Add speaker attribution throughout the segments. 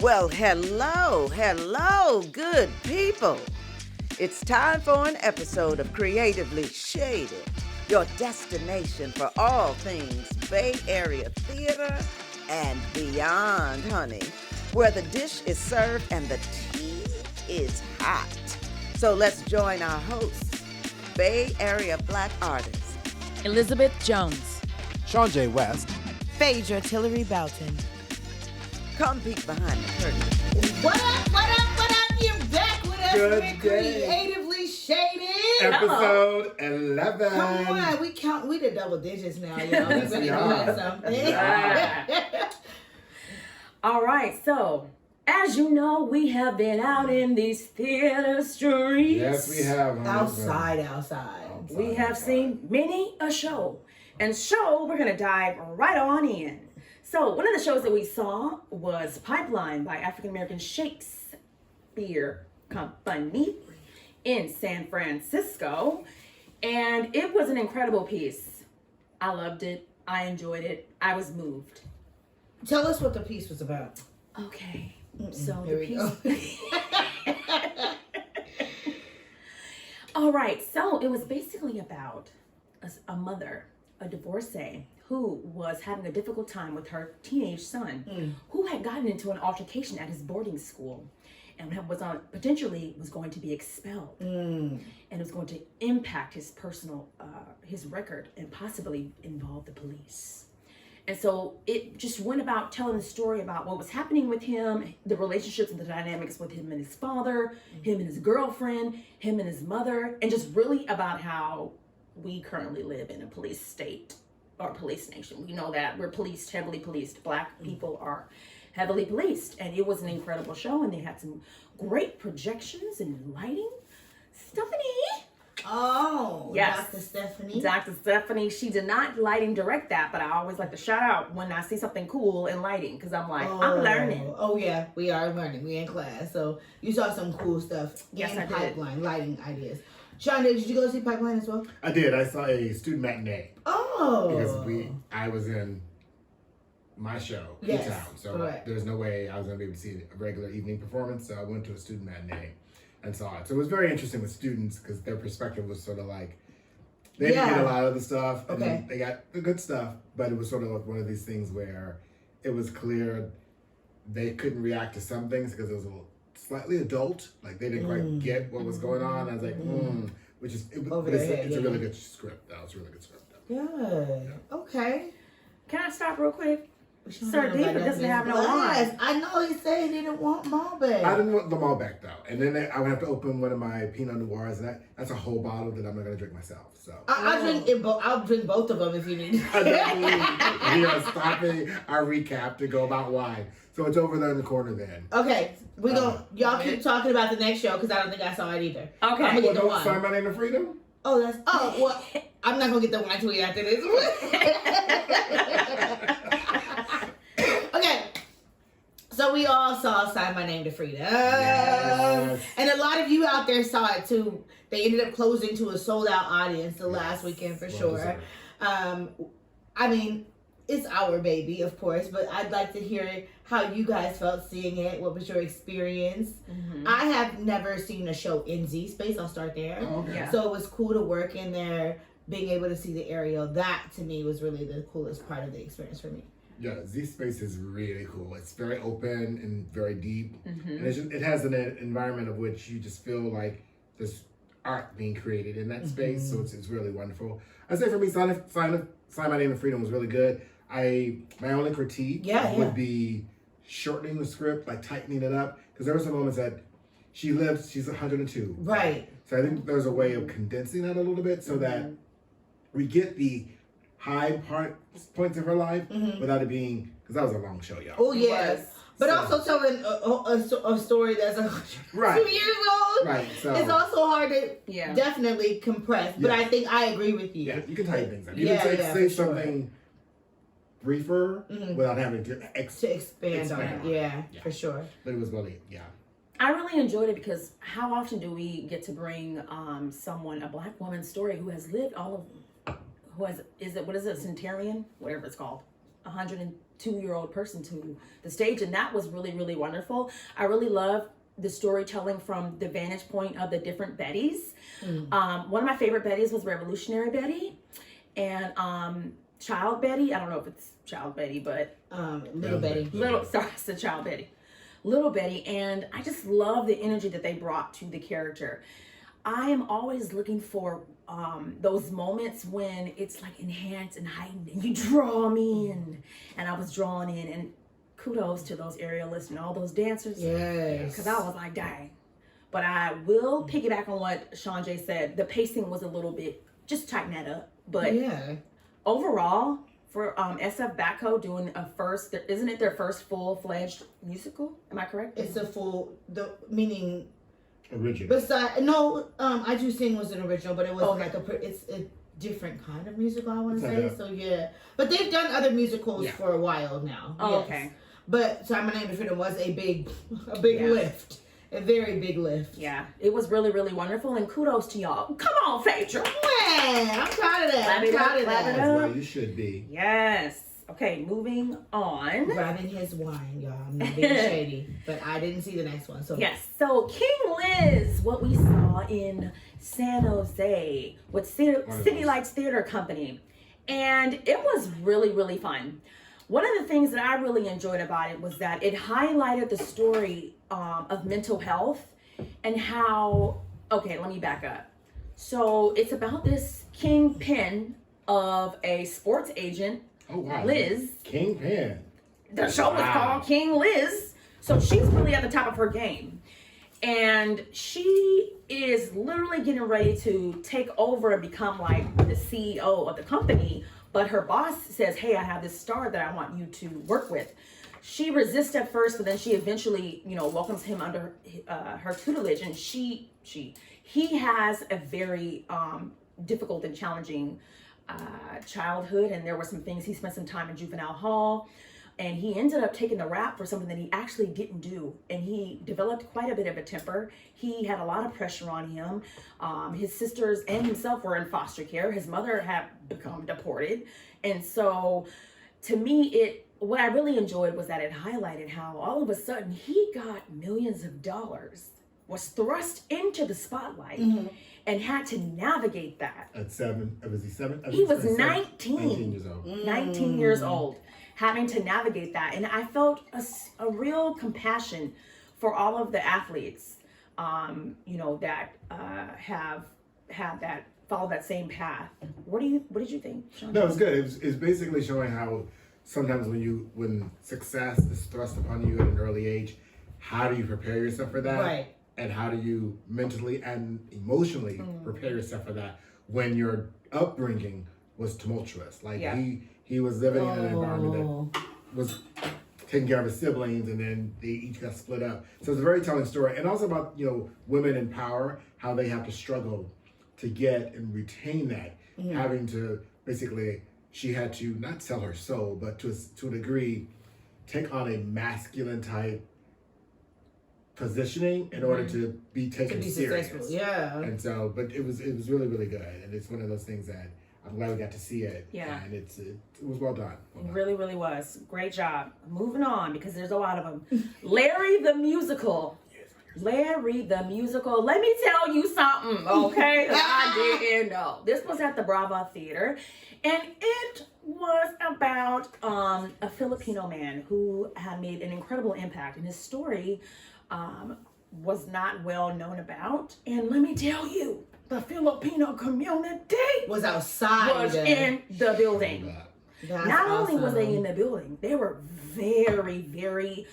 Speaker 1: Well, hello, good people. It's time for an episode of Creatively Shaded, your destination for all things Bay Area theater and beyond, honey, where the dish is served and the tea is hot. So let's join our hosts, Bay Area Black artists,
Speaker 2: Elizabeth Jones,
Speaker 3: ShawnJ West,
Speaker 4: Phaedra Tillery Boughton.
Speaker 1: Come peek behind the curtain.
Speaker 4: What up? You're back with us.
Speaker 3: Good
Speaker 4: We're
Speaker 3: day.
Speaker 4: Creatively Shaded.
Speaker 3: Episode 11.
Speaker 4: Come on, we the double digits now, y'all.
Speaker 3: Yes,
Speaker 4: We really
Speaker 3: we are.
Speaker 4: doing something.
Speaker 3: Yeah.
Speaker 2: All right, so as you know, we have been out in these theater streets.
Speaker 3: Yes, we have.
Speaker 4: Outside.
Speaker 2: We have seen many a show. And we're going to dive right on in. So one of the shows that we saw was Pipeline by African American Shakespeare Company in San Francisco. And it was an incredible piece. I loved it. I enjoyed it. I was moved.
Speaker 4: Tell us what the piece was about.
Speaker 2: Okay. So
Speaker 4: Here
Speaker 2: the
Speaker 4: we go.
Speaker 2: piece. All right. So it was basically about a mother, a divorcee, who was having a difficult time with her teenage son, who had gotten into an altercation at his boarding school and potentially was going to be expelled. And it was going to impact his personal, his record, and possibly involve the police. And so it just went about telling the story about what was happening with him, the relationships and the dynamics with him and his father, him and his girlfriend, him and his mother, and just really about how we currently live in a police state or police nation. We know that we're policed, heavily policed. Black people are heavily policed. And it was an incredible show, and they had some great projections and lighting. Stephanie.
Speaker 4: Oh,
Speaker 2: Yes.
Speaker 4: Dr. Stephanie.
Speaker 2: Dr. Stephanie, she did not lighting direct that, but I always like to shout out when I see something cool in lighting, because I'm like, I'm learning.
Speaker 4: Oh yeah, we are learning. We in class. So you saw some cool stuff
Speaker 2: Yes,
Speaker 4: in
Speaker 2: I did.
Speaker 4: Pipeline, lighting ideas. Sean, did you go see Pipeline as well?
Speaker 3: I did. I saw a student matinee.
Speaker 4: Oh.
Speaker 3: Because I was in my show in
Speaker 4: Yes,
Speaker 3: town. So
Speaker 4: correct.
Speaker 3: there's no way I was going to be able to see a regular evening performance. So I went to a student matinee and saw it. So it was very interesting with students because their perspective was sort of like, they didn't get a lot of the stuff. And then they got the good stuff. But it was sort of like one of these things where it was clear they couldn't react to some things because it was a little slightly adult. Like they didn't quite get what was going on. I was like, which is, it's a really good script. That was a really good script.
Speaker 4: Good.
Speaker 3: Yeah.
Speaker 4: Okay.
Speaker 2: Can I stop real quick?
Speaker 4: Sean
Speaker 2: Sir
Speaker 4: don't
Speaker 2: Deacon
Speaker 4: got
Speaker 2: doesn't
Speaker 4: nothing
Speaker 2: have no
Speaker 4: glass.
Speaker 2: wine.
Speaker 4: I know he said he didn't want Malbec.
Speaker 3: I didn't want them all back though. And then I would have to open one of my Pinot Noirs, and that's a whole bottle that I'm not going to drink myself. So
Speaker 4: I'll drink it. I'll drink both of them if you need.
Speaker 3: I definitely, we are stopping our recap to go about wine. So it's over there in the corner then.
Speaker 4: Okay, y'all keep talking about the next show because I don't think I saw it either.
Speaker 2: Okay.
Speaker 4: I'm gonna get the
Speaker 3: Don't
Speaker 4: wine.
Speaker 3: sign my name to freedom?
Speaker 4: Well, I'm not gonna get the wine till after this. Okay. So we all saw Sign My Name to Freedom.
Speaker 3: Yes.
Speaker 4: And a lot of you out there saw it too. They ended up closing to a sold out audience the last weekend for sure. I mean, it's our baby, of course, but I'd like to hear how you guys felt seeing it. What was your experience? I have never seen a show in Z Space. I'll start there.
Speaker 3: Okay.
Speaker 2: Yeah.
Speaker 4: So it was cool to work in there, being able to see the aerial. That to me was really the coolest part of the experience for me.
Speaker 3: Yeah, Z Space is really cool. It's very open and very deep. And it has an environment of which you just feel like there's art being created in that space. So it's really wonderful. I'd say for me, Sign My Name to Freedom was really good. My only critique would be shortening the script, like tightening it up. Because there were some moments that she's 102.
Speaker 4: Right.
Speaker 3: So I think there's a way of condensing that a little bit so that we get the high points of her life without it being, because that was a long show, y'all.
Speaker 4: Oh, yes. But
Speaker 3: So-
Speaker 4: also telling a story that's 2 years old.
Speaker 3: Right. So
Speaker 4: It's also hard to definitely compress. But
Speaker 3: Yes.
Speaker 4: I think I agree with you.
Speaker 3: yeah, you can tighten things up. You
Speaker 4: Yeah,
Speaker 3: can
Speaker 4: yeah,
Speaker 3: say
Speaker 4: for sure.
Speaker 3: something briefer without having to
Speaker 4: To expand on it. Yeah, for sure.
Speaker 3: But it was really,
Speaker 2: I really enjoyed it because how often do we get to bring a black woman's story who has lived what is it, Centurion? Whatever it's called. 102-year-old person to the stage, and that was really, really wonderful. I really love the storytelling from the vantage point of the different Bettys. One of my favorite Bettys was Revolutionary Betty, and Child Betty. I don't know if it's Child Betty, but
Speaker 4: Little Betty.
Speaker 2: Sorry, it's the Child Betty. Little Betty, and I just love the energy that they brought to the character. I am always looking for those moments when it's like enhanced and heightened, and you draw me in, and I was drawn in, and kudos to those aerialists and all those dancers.
Speaker 4: Yes.
Speaker 2: Because I was like, dang. But I will piggyback on what ShawnJ said. The pacing was a little bit, just tighten that up. But overall, for SF Backhoe doing isn't it their first full-fledged musical? Am I correct?
Speaker 4: It's meaning
Speaker 3: original.
Speaker 4: I Do Sing was an original, but it was it's a different kind of musical, I want to say. So yeah, but they've done other musicals for a while now.
Speaker 2: Oh, yes. Okay.
Speaker 4: But Simon and Freedom was a big lift. A very big lift.
Speaker 2: Yeah, it was really, really wonderful, and kudos to y'all. Come on, Phaedra.
Speaker 4: Man, I'm proud of that.
Speaker 3: That's why you should be.
Speaker 2: Yes. Okay, moving on.
Speaker 4: Grabbing his wine, y'all. I'm not being shady, but I didn't see the next one. So
Speaker 2: yes. So King Liz, what we saw in San Jose with City Lights Theater Company, and it was really, really fun. One of the things that I really enjoyed about it was that it highlighted the story of mental health and how, okay, let me back up. So it's about this kingpin of a sports agent, Liz.
Speaker 3: Kingpin.
Speaker 2: The show was called King Liz. So she's really at the top of her game. And she is literally getting ready to take over and become like the CEO of the company. But her boss says, hey, I have this star that I want you to work with. She resists at first, but then she eventually, welcomes him under her tutelage. And he has a very difficult and challenging childhood. And there were some things, he spent some time in juvenile hall. And he ended up taking the rap for something that he actually didn't do. And he developed quite a bit of a temper. He had a lot of pressure on him. His sisters and himself were in foster care. His mother had become deported. And so to me, what I really enjoyed was that it highlighted how all of a sudden he got millions of dollars, was thrust into the spotlight, and had to navigate that.
Speaker 3: At 7, was he 7?
Speaker 2: He was 19.
Speaker 3: 19 years old.
Speaker 2: 19 years old. Having to navigate that. And I felt a real compassion for all of the athletes, that follow that same path. What did you think, Sean?
Speaker 3: No, it's good. It's basically showing how sometimes when success is thrust upon you at an early age, how do you prepare yourself for that?
Speaker 4: Right.
Speaker 3: And how do you mentally and emotionally prepare yourself for that when your upbringing was tumultuous? Like he was living in an environment that was taking care of his siblings, and then they each got split up. So it's a very telling story, and also about women in power, how they have to struggle to get and retain that, having to basically, she had to not sell her soul, but to a degree, take on a masculine type positioning in order to be taken serious.
Speaker 4: Successful. Yeah.
Speaker 3: And so, but it was really, really good, and it's one of those things that I'm glad we got to see it.
Speaker 2: Yeah.
Speaker 3: And it was well done.
Speaker 2: It really, really was. Great job. Moving on, because there's a lot of them. Larry the Musical. Larry the Musical. Let me tell you something, okay? I didn't know. This was at the Brava Theater, and it was about a Filipino man who had made an incredible impact, and his story was not well known about. And let me tell you, the Filipino community
Speaker 4: was outside.
Speaker 2: Was in the building. Not only was they in the building, they were very, very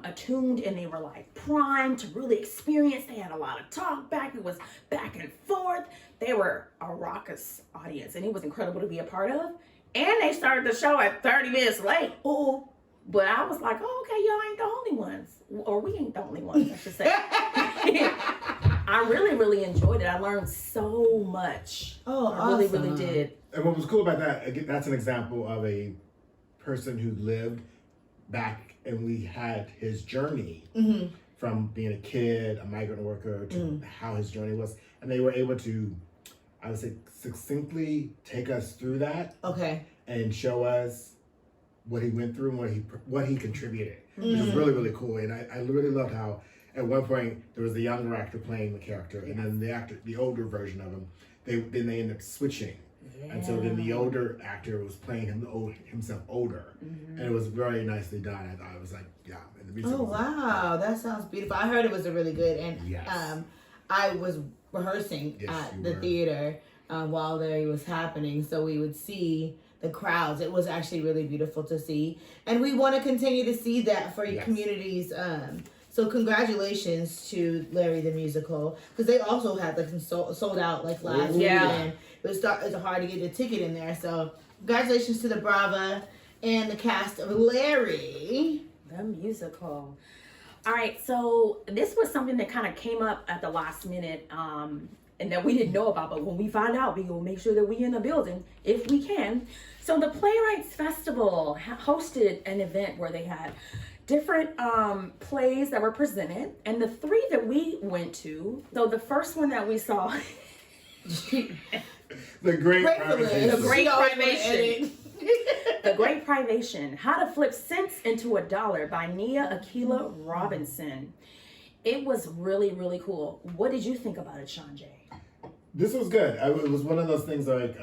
Speaker 2: attuned, and they were like primed to really experience. They had a lot of talk back. It was back and forth. They were a raucous audience, and it was incredible to be a part of. And they started the show at 30 minutes late. Oh, but I was like, oh, okay, y'all ain't the only ones. Or we ain't the only ones, I should say. I really, really enjoyed it. I learned so much.
Speaker 4: Oh,
Speaker 2: I really, really did.
Speaker 3: And what was cool about that, again, that's an example of a person who lived back, and we had his journey from being a kid, a migrant worker, to how his journey was. And they were able to, I would say, succinctly take us through that.
Speaker 4: Okay.
Speaker 3: And show us what he went through and what he contributed, which was really, really cool. And I really loved how at one point there was the younger actor playing the character, and then the older version of him, they ended up switching. Yeah. And so then the older actor was playing himself older, and it was very nicely done. I thought it was like, yeah. And the music
Speaker 4: wow, that sounds beautiful. I heard it was a really good, and I was rehearsing at the theater while there was happening, so we would see the crowds. It was actually really beautiful to see, and we want to continue to see that for communities. So congratulations to Larry the Musical, because they also had like sold out like last weekend. It was hard to get a ticket in there. So congratulations to the Brava and the cast of Larry
Speaker 2: the Musical. All right, so this was something that kind of came up at the last minute, and that we didn't know about. But when we find out, we will make sure that we in the building if we can. So the Playwrights Festival hosted an event where they had different plays that were presented, and the 3 that we went to. So the first one that we saw,
Speaker 3: The Great Privation.
Speaker 2: The Great Privation, How to Flip Cents into $1 by Nia Akila Robinson. It was really, really cool. What did you think about it, ShawnJ?
Speaker 3: This was good. It was one of those things like,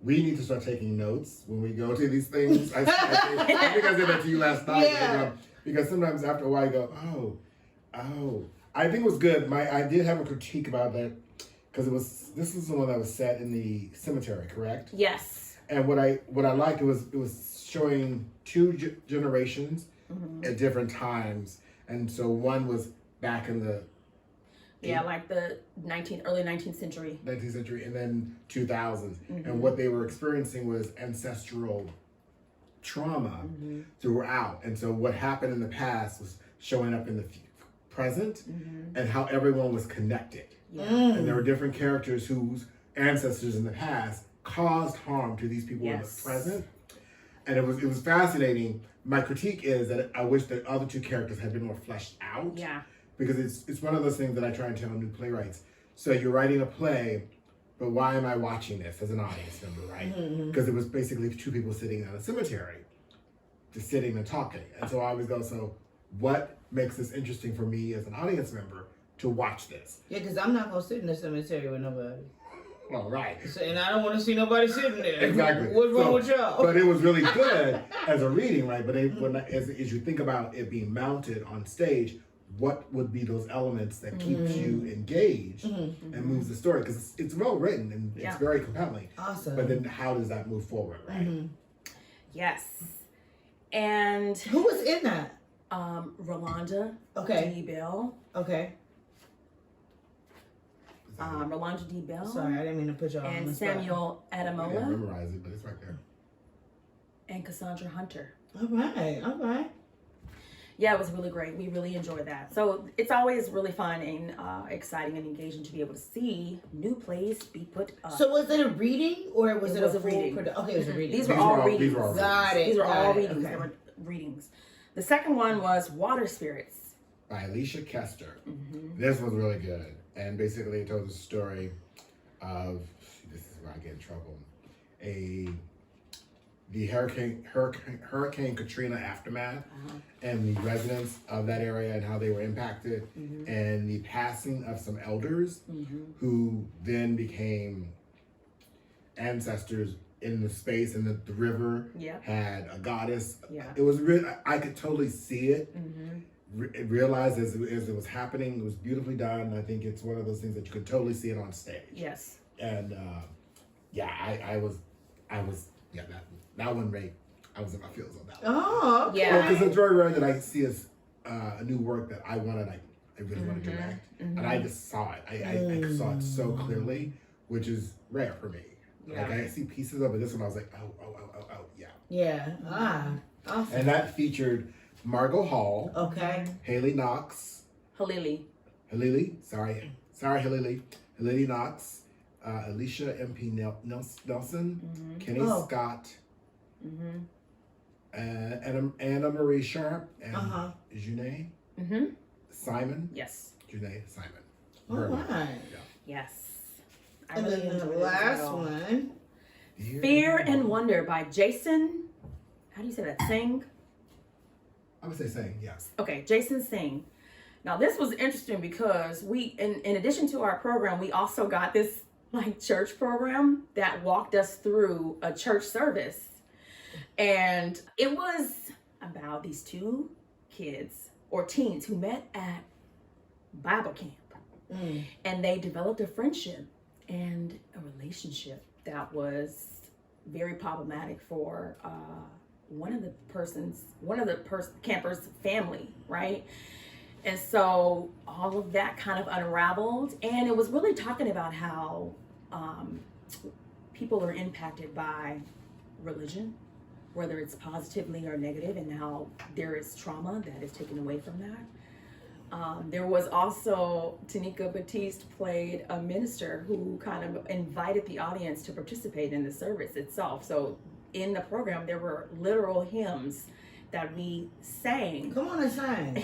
Speaker 3: we need to start taking notes when we go to these things. I think I said that to you last night.
Speaker 4: Yeah.
Speaker 3: Because sometimes after a while you go, oh. I think it was good. I did have a critique about that because this is the one that was set in the cemetery, correct?
Speaker 2: Yes.
Speaker 3: And what I liked, it was showing 2 generations at different times. And so one was back in the
Speaker 2: like the early 19th century.
Speaker 3: 19th century, and then 2000s. And what they were experiencing was ancestral trauma throughout. And so what happened in the past was showing up in the present, and how everyone was connected. And there were different characters whose ancestors in the past caused harm to these people in the present. And it was fascinating. My critique is that I wish that other 2 characters had been more fleshed out.
Speaker 2: Yeah.
Speaker 3: Because it's one of those things that I try and tell new playwrights. So you're writing a play, but why am I watching this as an audience member, right? Because it was basically 2 people sitting in a cemetery, just sitting and talking. And so I always go, so what makes this interesting for me as an audience member to watch this?
Speaker 4: Yeah, because I'm not going to sit in the cemetery with nobody.
Speaker 3: Well, right.
Speaker 4: And I don't want to see nobody sitting there.
Speaker 3: Exactly.
Speaker 4: What's wrong with y'all?
Speaker 3: But it was really good as a reading, right? But as you think about it being mounted on stage, what would be those elements that keeps you engaged and moves the story? Because it's well written and it's very compelling.
Speaker 4: Awesome.
Speaker 3: But then how does that move forward, right?
Speaker 2: Yes. And
Speaker 4: who was in that?
Speaker 2: Rolanda D. Bell.
Speaker 4: Okay.
Speaker 2: Rolanda D. Bell.
Speaker 4: Sorry, I didn't mean to put you on
Speaker 2: and
Speaker 4: the spot.
Speaker 2: Samuel Adamola.
Speaker 3: I didn't memorize it, but it's right there.
Speaker 2: And Cassandra Hunter.
Speaker 4: All right.
Speaker 2: Yeah, it was really great. We really enjoyed that. So it's always really fun and exciting and engaging to be able to see new plays be put up.
Speaker 4: So was it a reading or was it a
Speaker 2: reading?
Speaker 4: Okay, it was a reading.
Speaker 2: These were all readings.
Speaker 3: These were
Speaker 2: all readings. Okay. They were readings. The second one was Water Spirits
Speaker 3: by Alicia Kester. This was really good. And basically it told the story of, this is where I get in trouble, the Hurricane Katrina aftermath and the residents of that area and how they were impacted, and the passing of some elders who then became ancestors in the space, and the river had a goddess. It was really, I could totally see it. Realize as it was happening, it was beautifully done. I think it's one of those things that you could totally see it on stage.
Speaker 2: Yes.
Speaker 3: And I was that one rate. I was in my feels on that one.
Speaker 4: Oh, okay.
Speaker 2: Yeah.
Speaker 3: Because it's very rare that I see a new work that I really want to direct, and I just saw it. I saw it so clearly, which is rare for me. Like I see pieces of it. This one I was like, oh, yeah.
Speaker 4: Yeah. Awesome.
Speaker 3: And that featured Margot Hall.
Speaker 4: Okay.
Speaker 3: Haley Knox.
Speaker 2: Halili.
Speaker 3: Sorry, Halili. Halili Knox. Alicia MP Nelson. Kenny Scott. Anna Marie Sharp. And Janae. Simon.
Speaker 2: Yes.
Speaker 3: Janae Simon.
Speaker 4: All right.
Speaker 2: Yes.
Speaker 4: And then the last one.
Speaker 2: Fear and Wonder by Jason how do you say that? Singh?
Speaker 3: I would say Singh, yes.
Speaker 2: Okay, Jason Singh. Now this was interesting because we, in addition to our program, we also got this like church program that walked us through a church service. And it was about these two kids or teens who met at Bible camp. And they developed a friendship and a relationship that was very problematic for one of the campers' family, right? And so all of that kind of unraveled, and it was really talking about how people are impacted by religion, whether it's positively or negative, and how there is trauma that is taken away from that. There was also, Tanika Batiste played a minister who kind of invited the audience to participate in the service itself. So in the program, there were literal hymns that we sang.
Speaker 4: Come on and sing.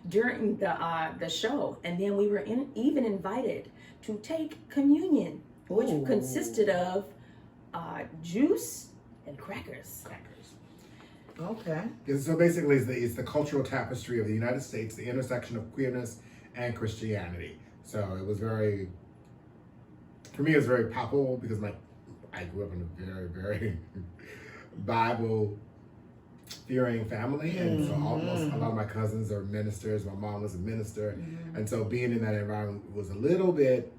Speaker 2: During the show. And then we were even invited to take communion, which consisted of juice and crackers.
Speaker 4: Okay.
Speaker 3: So basically, it's the cultural tapestry of the United States, the intersection of queerness and Christianity. So it was very, for me, it was very palpable because I grew up in a very, very Bible-fearing family, and so a lot of my cousins are ministers. My mom was a minister, and so being in that environment was a little bit,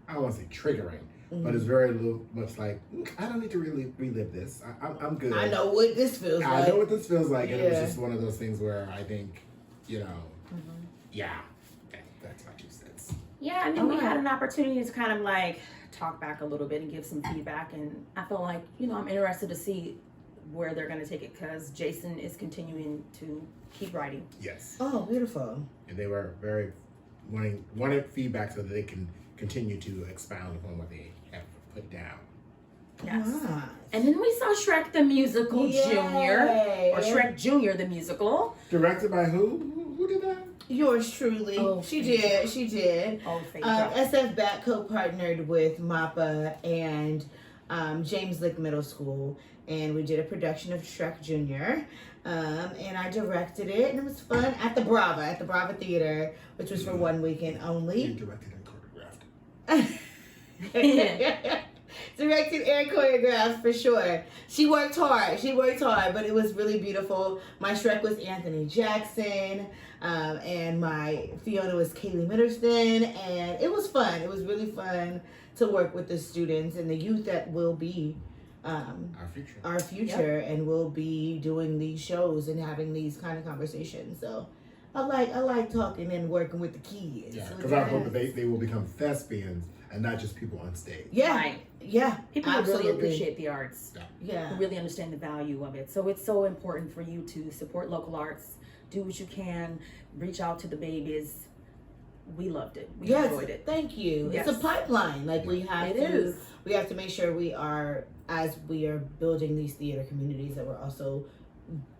Speaker 3: I don't want to say triggering, but it's very much like, I don't need to really relive this. I'm good.
Speaker 4: I know what this feels like.
Speaker 3: I know what this feels like, and it was just one of those things where I think, that's my 2 cents.
Speaker 2: Yeah, and then we had an opportunity to kind of like talk back a little bit and give some feedback, and I feel like, I'm interested to see where they're going to take it because Jason is continuing to keep writing.
Speaker 3: Yes.
Speaker 4: Oh, beautiful.
Speaker 3: And they were very wanted feedback so that they can continue to expound upon what they have put down.
Speaker 2: Yes.
Speaker 4: Nice.
Speaker 2: And then we saw Shrek the Musical Junior, or Shrek Junior the Musical.
Speaker 3: Directed by who? Who did that?
Speaker 4: Yours truly.
Speaker 2: Oh,
Speaker 4: she
Speaker 2: Phaedra.
Speaker 4: did.
Speaker 2: Oh, Phaedra.
Speaker 4: SF Bat co-partnered with MAPA and James Lick Middle School, and we did a production of Shrek Junior. And I directed it, and it was fun at the Brava Theater, which was for 1 weekend only.
Speaker 3: You directed and choreographed.
Speaker 4: Directed and choreographed for sure. She worked hard, but it was really beautiful. My Shrek was Anthony Jackson, and my Fiona was Kaylee Middleton, and it was fun. It was really fun to work with the students and the youth that will be our future, and we'll be doing these shows and having these kind of conversations. So I like talking and working with the kids.
Speaker 3: Yeah, because I hope that they will become thespians and not just people on stage.
Speaker 4: Yeah,
Speaker 2: right.
Speaker 4: Yeah,
Speaker 2: people who really appreciate the arts.
Speaker 4: Yeah,
Speaker 2: who really understand the value of it. So it's so important for you to support local arts. Do what you can. Reach out to the babies. We loved it. We enjoyed it.
Speaker 4: Thank you.
Speaker 2: Yes.
Speaker 4: It's a pipeline. Like we have
Speaker 2: we
Speaker 4: have to make sure we are, as we are building these theater communities, that we're also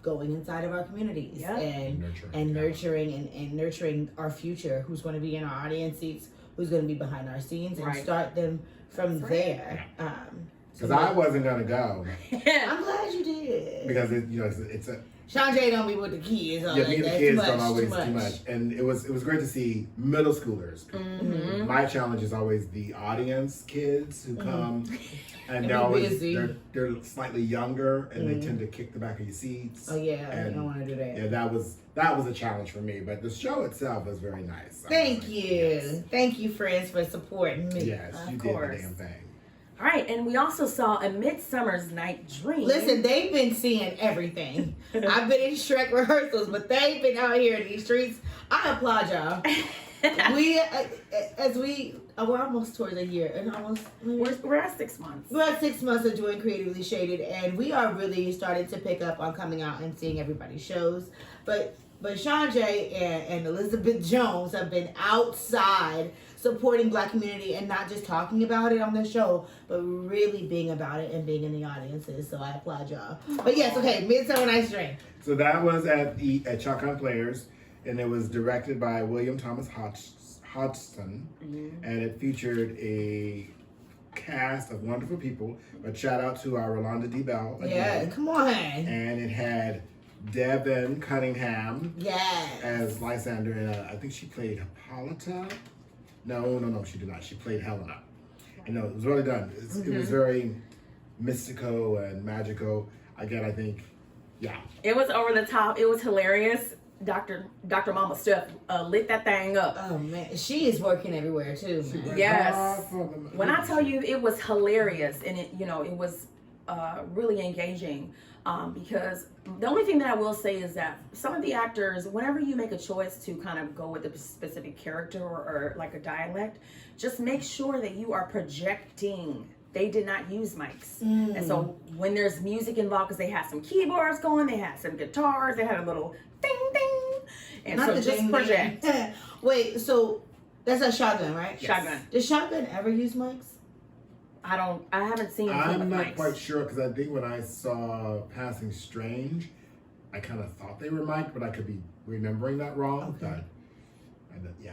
Speaker 4: going inside of our communities and nurturing our future. Who's going to be in our audience seats? Who's going to be behind our scenes? And start them from there.
Speaker 3: Because I wasn't gonna go.
Speaker 4: I'm glad you did.
Speaker 3: Because it's a
Speaker 4: ShawnJ don't be with the kids.
Speaker 3: Me and the kids don't always too much. And it was great to see middle schoolers. Mm-hmm. My challenge is always the audience kids who come and they're slightly younger and they tend to kick the back of your seats.
Speaker 4: Oh yeah, I don't want to do that.
Speaker 3: Yeah, that was a challenge for me. But the show itself was very nice.
Speaker 4: Thank you, thank you, friends, for supporting me.
Speaker 3: Yes, you did the damn thing.
Speaker 2: All right, and we also saw A Midsummer's Night Dream.
Speaker 4: Listen, they've been seeing everything. I've been in Shrek rehearsals, but they've been out here in these streets. I applaud y'all. We're almost towards a year, and
Speaker 2: we're at 6 months.
Speaker 4: We're at 6 months of doing Creatively Shaded, and we are really starting to pick up on coming out and seeing everybody's shows. But ShawnJ and Elizabeth Jones have been outside supporting Black community and not just talking about it on the show, but really being about it and being in the audiences. So I applaud y'all. But yes, okay, Midsummer Night's Dream.
Speaker 3: So that was at Chalk Players, and it was directed by William Thomas Hodgson, and it featured a cast of wonderful people. But shout out to our Rolanda D. Bell.
Speaker 4: Yeah, come on.
Speaker 3: And it had Devin Cunningham
Speaker 4: Yes.
Speaker 3: as Lysander, and I think she played Hippolyta. No, she did not. She played Helena. And no, it was really done. It was very mystical and magical. Again, I think, yeah.
Speaker 2: It was over the top. It was hilarious. Dr. Mama Steph lit that thing up.
Speaker 4: Oh man, she is working everywhere too.
Speaker 2: Yes. When I tell you, it was hilarious, and it was really engaging. Because the only thing that I will say is that some of the actors, whenever you make a choice to kind of go with a specific character or like a dialect, just make sure that you are projecting. They did not use mics. And so when there's music involved, because they had some keyboards going, they had some guitars, they had a little ding ding. And
Speaker 4: Not
Speaker 2: so
Speaker 4: the
Speaker 2: just
Speaker 4: ding,
Speaker 2: project.
Speaker 4: ding. Wait, so that's a shotgun, right?
Speaker 2: Yes. Shotgun.
Speaker 4: Does shotgun ever use mics?
Speaker 2: I haven't seen
Speaker 3: I'm not
Speaker 2: mics.
Speaker 3: quite sure, because I think when I saw Passing Strange, I kind of thought they were mic'd, but I could be remembering that wrong.
Speaker 4: Okay.
Speaker 3: Yeah.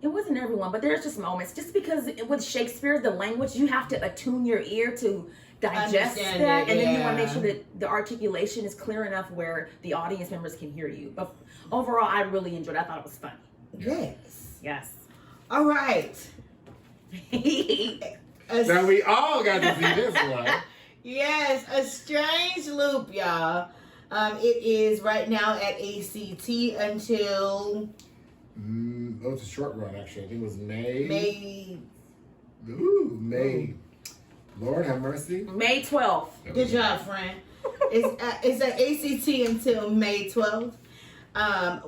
Speaker 2: It wasn't everyone, but there's just moments. Just because with Shakespeare, the language, you have to attune your ear to digest
Speaker 4: Understand
Speaker 2: that,
Speaker 4: it,
Speaker 2: and then you
Speaker 4: yeah.
Speaker 2: want to make sure that the articulation is clear enough where the audience members can hear you. But overall, I really enjoyed it. I thought it was funny.
Speaker 4: Yes.
Speaker 2: Yes.
Speaker 4: All right.
Speaker 3: Now we all got to see this one.
Speaker 4: Yes, A Strange Loop, y'all. It is right now at ACT until
Speaker 3: It was a short run, actually. I think it was May.
Speaker 4: May.
Speaker 3: May. Lord have mercy.
Speaker 2: May 12th.
Speaker 4: Good job, friend. It's at ACT until May 12th.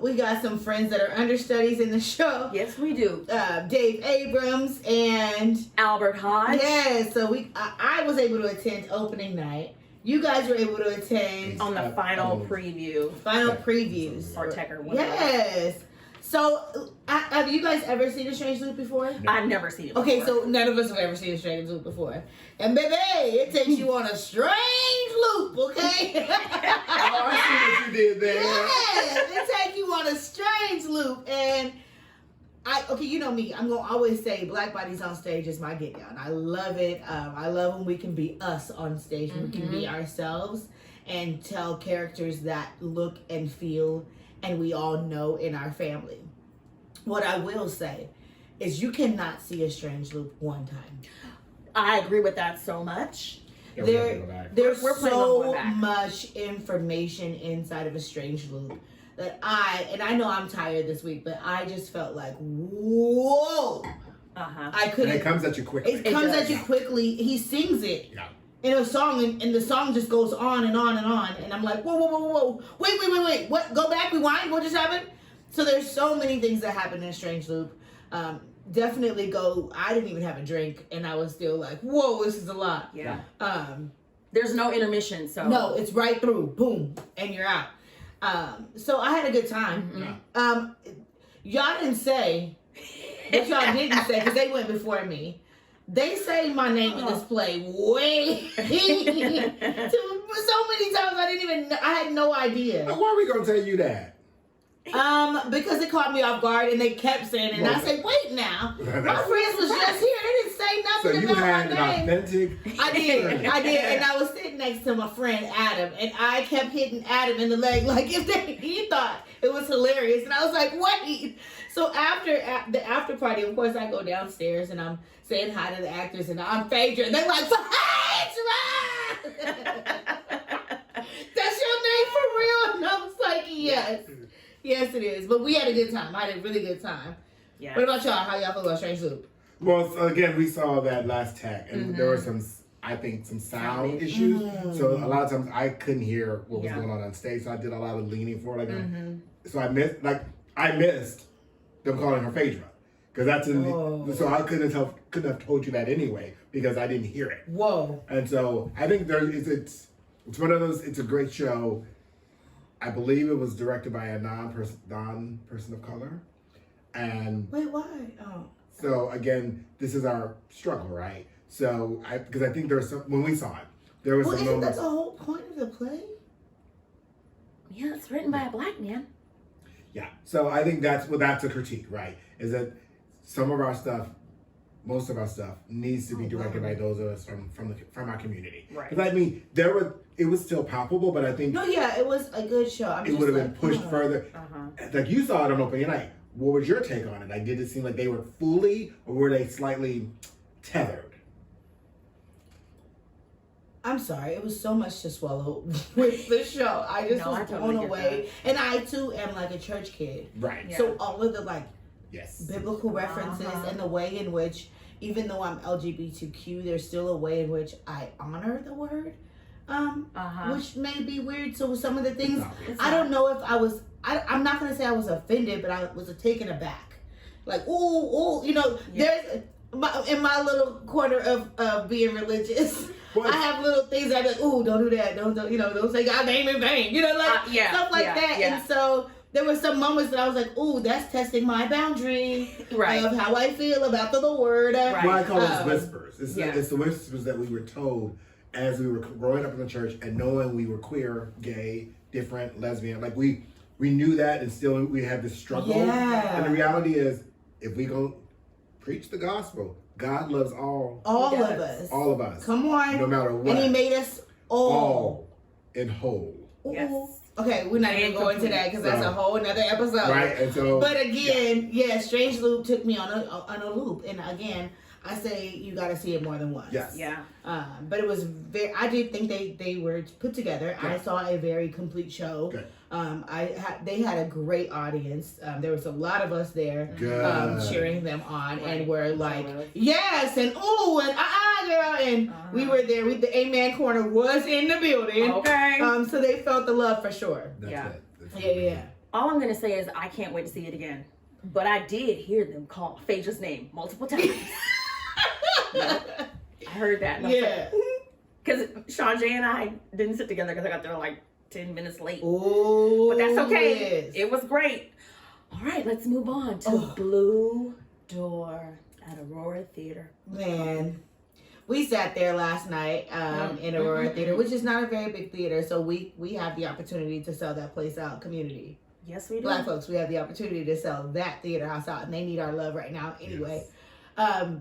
Speaker 4: We got some friends that are understudies in the show.
Speaker 2: Yes, we do.
Speaker 4: Dave Abrams and
Speaker 2: Albert Hodge.
Speaker 4: yeah. So I was able to attend opening night. You guys were able to attend
Speaker 2: On the final preview.
Speaker 4: final previews.
Speaker 2: Or tech or whatever.
Speaker 4: Yes. So have you guys ever seen A Strange Loop before?
Speaker 3: No.
Speaker 2: I've never seen it before.
Speaker 4: Okay, so none of us have ever seen A Strange Loop before. And baby, it takes you on a strange loop, okay?
Speaker 3: Oh, I see what you did there.
Speaker 4: Yeah, it takes you on a strange loop. And you know me, I'm gonna always say Black Bodies on Stage is my get down. I love it. I love when we can be us on stage, when we can be ourselves and tell characters that look and feel and we all know in our family. What I will say is you cannot see A Strange Loop one time.
Speaker 2: I agree with that so much.
Speaker 3: Yeah, we gotta go back.
Speaker 4: There's
Speaker 2: We're planning on
Speaker 4: so
Speaker 2: going back.
Speaker 4: much information inside of A Strange Loop that I know I'm tired this week, but I just felt like, whoa.
Speaker 2: Uh-huh.
Speaker 4: I
Speaker 3: And
Speaker 4: couldn't.
Speaker 3: it comes at you quickly.
Speaker 4: It comes
Speaker 2: does.
Speaker 4: at you quickly. He sings it
Speaker 3: Yeah.
Speaker 4: in a song, and the song just goes on and on and on. And I'm like, whoa. Wait. What? Go back, rewind. What just happened? So there's so many things that happen in A Strange Loop. Definitely go. I didn't even have a drink, and I was still like, whoa, this is a lot.
Speaker 2: Yeah.
Speaker 4: Um,
Speaker 2: There's no intermission, so.
Speaker 4: No, it's right through. Boom. And you're out. So I had a good time. Y'all didn't say, but y'all didn't say, because they went before me. They say my name in this play way so many times I didn't even know, I had no idea.
Speaker 3: Why are we gonna tell you that?
Speaker 4: Because it caught me off guard and they kept saying it. And I said, wait now. My friends was just here. They didn't say
Speaker 3: So
Speaker 4: nothing
Speaker 3: you
Speaker 4: about
Speaker 3: had
Speaker 4: my
Speaker 3: an
Speaker 4: name.
Speaker 3: authentic.
Speaker 4: I did. And I was sitting next to my friend Adam, and I kept hitting Adam in the leg like he thought it was hilarious. And I was like, wait. So after the after party, of course, I go downstairs and I'm saying hi to the actors, and I'm Phaedra, and they're like, Phaedra! That's your name for real? And I was like, yes. Yes, it is. But we had a good time. I had a really good time.
Speaker 2: Yeah.
Speaker 4: What about y'all? How y'all feel about Strange Loop?
Speaker 3: Well, so again, we saw that last tech, and there were some sound issues. So a lot of times I couldn't hear what was going on stage. So I did a lot of leaning forward. So I missed them calling her Phaedra, because that's in so I couldn't have told you that anyway, because I didn't hear it.
Speaker 4: Whoa.
Speaker 3: And so I think it's one of those. It's a great show. I believe it was directed by a non-person of color, and
Speaker 4: Wait, why? Oh.
Speaker 3: so again, this is our struggle, right? So because I think there was some when we saw it, there was
Speaker 4: Well,
Speaker 3: some
Speaker 4: isn't that
Speaker 3: moments.
Speaker 4: the whole point of the play?
Speaker 2: Yeah, it's written by a black man.
Speaker 3: Yeah. So I think that's a critique, right? Is that some of our stuff most of our stuff needs to be directed by those of us from our community.
Speaker 2: Right.
Speaker 3: Because I mean, it was still palpable, but I think
Speaker 4: it was a good show.
Speaker 3: it would have been pushed further. Like you saw it on opening night. What was your take on it? Like, did it seem like they were fully, or were they slightly tethered?
Speaker 4: I'm sorry, it was so much to swallow with the show. I just was blown away. And I too am like a church kid.
Speaker 3: Right.
Speaker 4: Yeah. So all of the
Speaker 3: yes,
Speaker 4: biblical references and the way in which, even though I'm LGBTQ, there's still a way in which I honor the word, which may be weird. So some of the things, I don't know if I was, I'm not going to say I was offended, but I was taken aback. Like, ooh, there's, in my little corner of being religious, I have little things that I'm like, ooh, don't do that. Don't say God's name in vain. Stuff like that. Yeah. And so there were some moments that I was like, ooh, that's testing my boundary of how I feel about the Lord.
Speaker 3: Right. Well, I call those whispers. It's the whispers that we were told as we were growing up in the church and knowing we were queer, gay, different, lesbian. Like we knew that, and still we had this struggle. Yeah. And the reality is, if we go preach the gospel, God loves all of us. All of us.
Speaker 4: Come on.
Speaker 3: No matter what.
Speaker 4: And he made us all
Speaker 3: and whole.
Speaker 2: Yes.
Speaker 4: Okay, we're not even going to that because that's a whole another episode.
Speaker 3: Right. And so,
Speaker 4: but again, Strange Loop took me on a loop. And again, I say you got to see it more than once.
Speaker 3: Yes.
Speaker 2: Yeah.
Speaker 4: But it was I did think they were put together. Yeah. I saw a very complete show. Okay. They had a great audience. There was a lot of us there cheering them on, and we're like, yes, and ooh, and girl, and we were there. The Amen Corner was in the building.
Speaker 2: Okay.
Speaker 4: So they felt the love for sure.
Speaker 3: That's
Speaker 4: Yeah.
Speaker 2: All I'm gonna say is I can't wait to see it again. But I did hear them call Phaedra's name multiple times. I heard that.
Speaker 4: Yeah.
Speaker 2: Because ShawnJ and I didn't sit together because I got there like 10 minutes late.
Speaker 4: Oh,
Speaker 2: but that's okay.
Speaker 4: Yes.
Speaker 2: It was great. All right, let's move on to Blue Door at Aurora Theatre.
Speaker 4: Man, we sat there last night in Aurora Theatre, which is not a very big theater, so we have the opportunity to sell that place out, community.
Speaker 2: Yes, we do.
Speaker 4: Black folks, we have the opportunity to sell that theater house out, and they need our love right now anyway. Yes.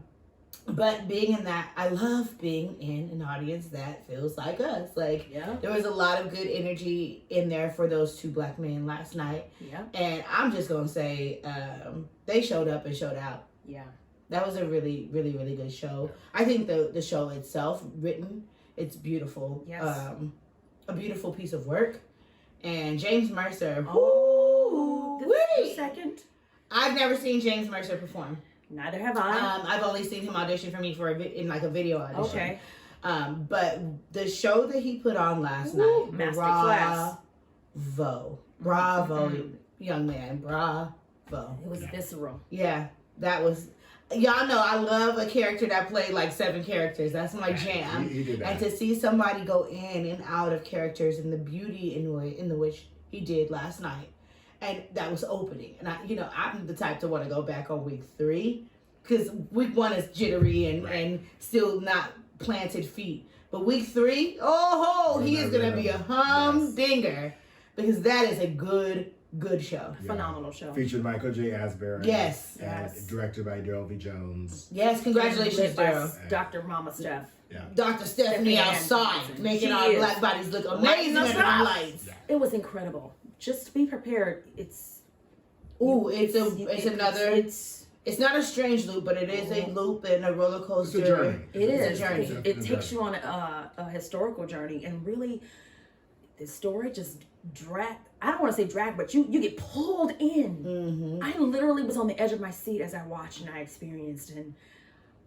Speaker 4: But being in that, I love being in an audience that feels like us. Like, there was a lot of good energy in there for those two Black men last night.
Speaker 2: Yeah.
Speaker 4: And I'm just going to say, they showed up and showed out.
Speaker 2: Yeah.
Speaker 4: That was a really, really, really good show. I think the show itself, it's beautiful.
Speaker 2: Yes.
Speaker 4: A beautiful piece of work. And James Mercer.
Speaker 2: Wait a second.
Speaker 4: I've never seen James Mercer perform.
Speaker 2: Neither have I.
Speaker 4: I've only seen him audition for me in a video audition.
Speaker 2: Okay.
Speaker 4: But the show that he put on last night,
Speaker 2: masterclass.
Speaker 4: Bravo, young man, bravo.
Speaker 2: It was visceral.
Speaker 4: Yeah, that was. Y'all know I love a character that played like 7 characters. That's my jam.
Speaker 3: He did that.
Speaker 4: And to see somebody go in and out of characters and the beauty in which he did last night. And that was opening. And I'm the type to want to go back on week 3 because week 1 is jittery and still not planted feet. But week 3, he is going to be a humdinger because that is a good show.
Speaker 2: Yeah. Phenomenal show.
Speaker 3: Featured Michael J. Asbury.
Speaker 4: Yes.
Speaker 3: Directed by Daryl V. Jones.
Speaker 4: Yes, congratulations, Daryl.
Speaker 2: Dr. Mama Steph.
Speaker 3: Yeah.
Speaker 4: Dr. Stephanie outside, making our Black bodies look amazing under the lights.
Speaker 2: Yeah. It was incredible. Just be prepared. It's
Speaker 4: not a strange loop, but it is a loop and a roller coaster.
Speaker 3: It's a journey.
Speaker 2: It's a journey. It takes you on a historical journey, and really, the story just I don't want to say drag, but you get pulled in.
Speaker 4: Mm-hmm.
Speaker 2: I literally was on the edge of my seat as I watched and I experienced, and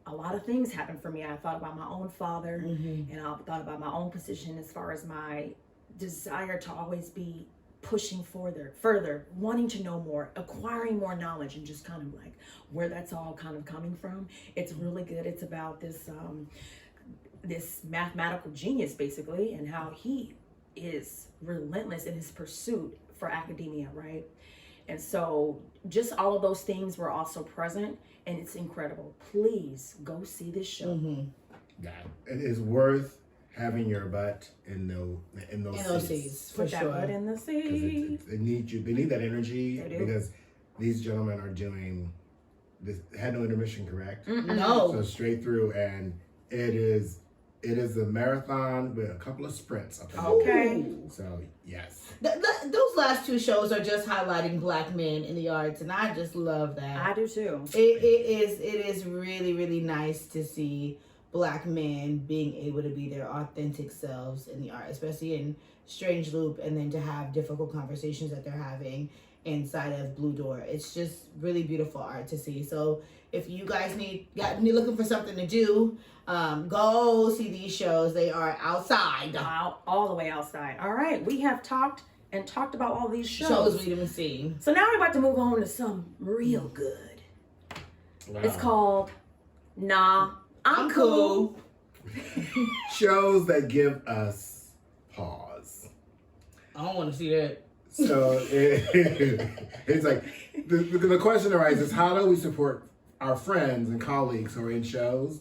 Speaker 2: a lot of things happened for me. I thought about my own father, and I thought about my own position as far as my desire to always be pushing further, wanting to know more, acquiring more knowledge, and just kind of like where that's all kind of coming from. It's really good. It's about this mathematical genius basically, and how he is relentless in his pursuit for academia, right? And so just all of those things were also present, and it's incredible. Please go see this show.
Speaker 3: Yeah, it is worth having your butt in those seats.
Speaker 4: For
Speaker 2: Put
Speaker 4: sure.
Speaker 2: that butt in the seat.
Speaker 3: They need you. They need that energy because these gentlemen are doing this had no intermission, correct?
Speaker 4: No.
Speaker 3: So straight through, and it is a marathon with a couple of sprints up.
Speaker 2: Okay.
Speaker 3: So yes.
Speaker 4: Those last two shows are just highlighting Black men in the arts, and I just love that.
Speaker 2: I do too.
Speaker 4: It is really, really nice to see Black men being able to be their authentic selves in the art, especially in Strange Loop, and then to have difficult conversations that they're having inside of Blue Door. It's just really beautiful art to see. So if you guys you're looking for something to do, go see these shows. They are outside.
Speaker 2: All the way outside. All right. We have talked about all these
Speaker 4: Shows we didn't see.
Speaker 2: So now we're about to move on to some real good.
Speaker 3: Wow.
Speaker 2: It's called Nah, I'm Cool.
Speaker 3: Shows that give us pause.
Speaker 4: I don't want to see that.
Speaker 3: So it's like the question arises: how do we support our friends and colleagues who are in shows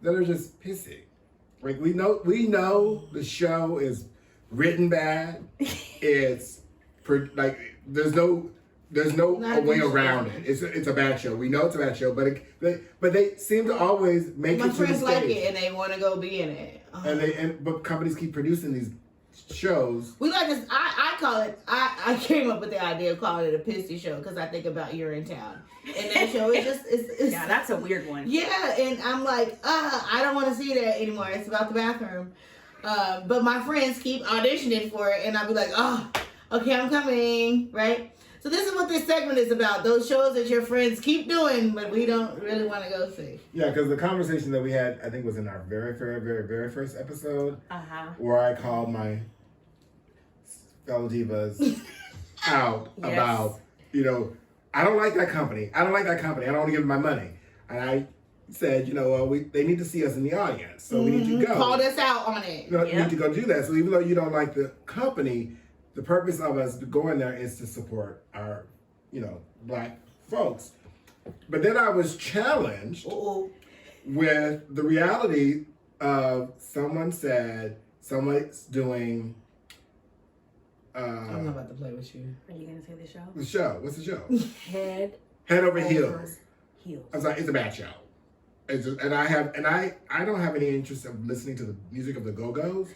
Speaker 3: that are just pissy? Like we know the show is written bad. It's like there's no way around it. It's a bad show. We know it's a bad show, but they seem to always make it to the stage.
Speaker 4: My friends like it and they want to go be in it.
Speaker 3: But companies keep producing these shows.
Speaker 4: We like this. I call it. I came up with the idea of calling it a pissy show because I think about Urinetown. And that show is just it's
Speaker 2: yeah, that's a weird one.
Speaker 4: Yeah, and I'm like, I don't want to see that anymore. It's about the bathroom. But my friends keep auditioning for it, and I'll be like, okay, I'm coming, right? So this is what this segment is about. Those shows that your friends keep doing, but we don't really want to go see.
Speaker 3: Yeah, because the conversation that we had, I think, was in our very, very, very, very first episode, where I called my fellow divas out about, I don't like that company. I don't want to give them my money. And I said, they need to see us in the audience, so we need to go.
Speaker 4: Called us out on it.
Speaker 3: We need to go do that. So even though you don't like the company, the purpose of us going there is to support our, Black folks. But then I was challenged with the reality of someone's doing.
Speaker 4: I'm not about to play with you.
Speaker 2: Are you going to say the show?
Speaker 3: The show. What's the show?
Speaker 2: Head
Speaker 3: over heels.
Speaker 2: Heels.
Speaker 3: I was like, it's a bad show. I don't have any interest in listening to the music of the Go-Go's.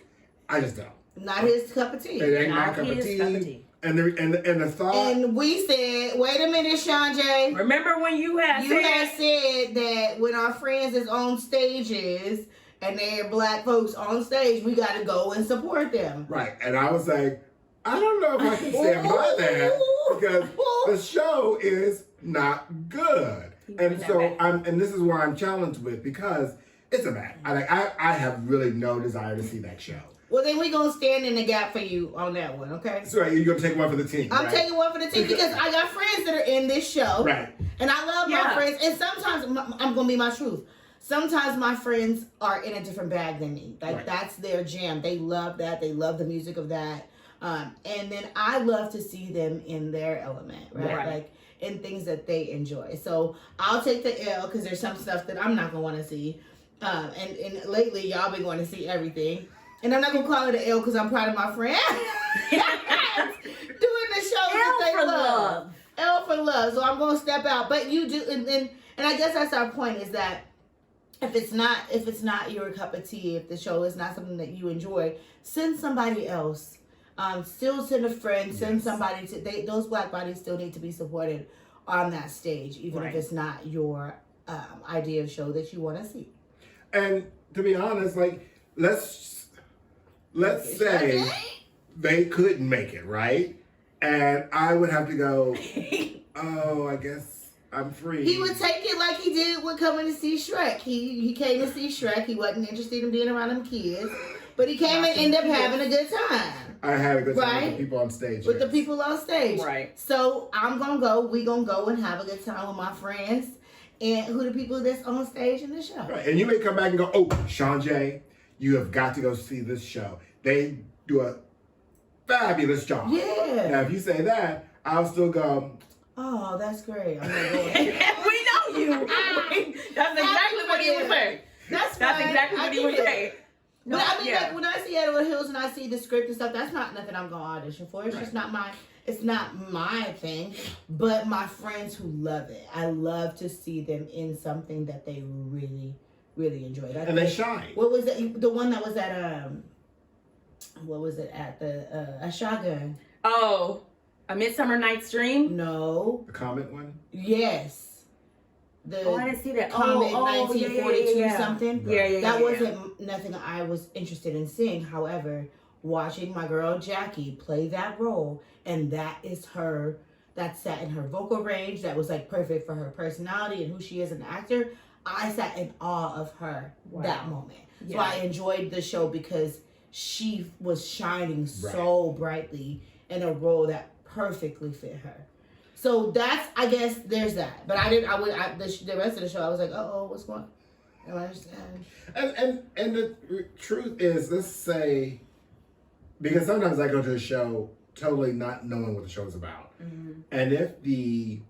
Speaker 3: I just don't.
Speaker 4: Not his cup of tea.
Speaker 3: It ain't my cup of tea. And the thought.
Speaker 4: And we said, wait a minute, ShawnJ.
Speaker 2: Remember when you had
Speaker 4: said that when our friends is on stages and they're Black folks on stage, we got to go and support them.
Speaker 3: Right. And I was like, I don't know if I can stand by that because the show is not good. And so and this is where I'm challenged with because it's a bad. I have really no desire to see that show.
Speaker 4: Well, then we're going to stand in the gap for you on that one, okay?
Speaker 3: So you're going to take one for the team,
Speaker 4: I'm taking one for the team because I got friends that are in this show.
Speaker 3: Right.
Speaker 4: And I love my friends. And sometimes, I'm going to be my truth. Sometimes my friends are in a different bag than me. Like, that's their jam. They love that. They love the music of that. And then I love to see them in their element, right? Like, in things that they enjoy. So I'll take the L because there's some stuff that I'm not going to want to see. And lately, y'all been going to see everything. And I'm not going to call it an L because I'm proud of my friend. Doing the show that they love. L for love. So I'm going to step out. But you do, and I guess that's our point is that if it's not your cup of tea, if the show is not something that you enjoy, send somebody else. Still send a friend, send somebody those Black bodies still need to be supported on that stage, even if it's not your idea of show that you want to see. And
Speaker 3: to be honest, like, let's say they couldn't make it, right? And I would have to go, I guess I'm free.
Speaker 4: He would take it like he did with coming to see Shrek. He came to see Shrek. He wasn't interested in being around them kids. But he came and ended up having a good time.
Speaker 3: I had a good time with the people on stage.
Speaker 4: With the people on stage.
Speaker 2: Right.
Speaker 4: So I'm going to go. We're going to go and have a good time with my friends. And who the people that's on stage in the show.
Speaker 3: Right. And you may come back and go, ShawnJ, you have got to go see this show. They do a fabulous job.
Speaker 4: Yeah.
Speaker 3: Now, if you say that, I'll still go,
Speaker 4: oh, that's great. I'm going to go.
Speaker 2: We know you. That's exactly what he would say.
Speaker 4: That's
Speaker 2: exactly what he would say.
Speaker 4: No, but I mean, like, when I see Head Over Heels and I see the script and stuff, that's not nothing I'm going to audition for. It's just not my thing. But my friends who love it, I love to see them in something that they really, really enjoyed.
Speaker 3: And they shine.
Speaker 4: What was it? The one that was at, what was it at a Shotgun?
Speaker 2: Oh, A Midsummer Night's Dream?
Speaker 4: No.
Speaker 3: The Comet one?
Speaker 4: Yes.
Speaker 2: I didn't see that.
Speaker 4: Comet 1942 something.
Speaker 2: Yeah.
Speaker 4: That wasn't nothing I was interested in seeing. However, watching my girl Jackie play that role, and that sat in her vocal range, that was like perfect for her personality and who she is as an actor. I sat in awe of her that moment. Yeah. So I enjoyed the show because she was shining so brightly in a role that perfectly fit her. So that's, I guess, there's that. But the rest of the show, I was like, what's going on? I understand.
Speaker 3: And the truth is, let's say, because sometimes I go to a show totally not knowing what the show is about. Mm-hmm. And if the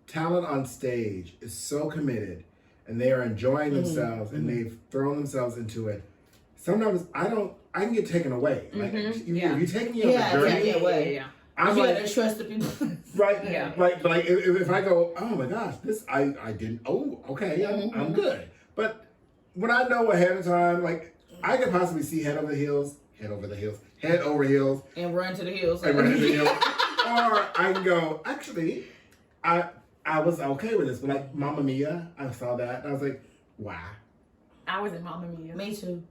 Speaker 3: talent on stage is so committed and they are enjoying themselves and they've thrown themselves into it, sometimes I can get taken away. Like, if you take me on a journey,
Speaker 4: I'm like, gotta trust the people.
Speaker 3: Right. Yeah. Right. But like, if I go, oh my gosh, this, I didn't, okay, I'm good. But when I know ahead of time, like, I could possibly see Head Over Heels, and run to the hills. Or I can go, actually, I was okay with this. But like Mamma Mia, I saw that, and I was like, wow.
Speaker 2: I was in Mamma Mia.
Speaker 4: Me too.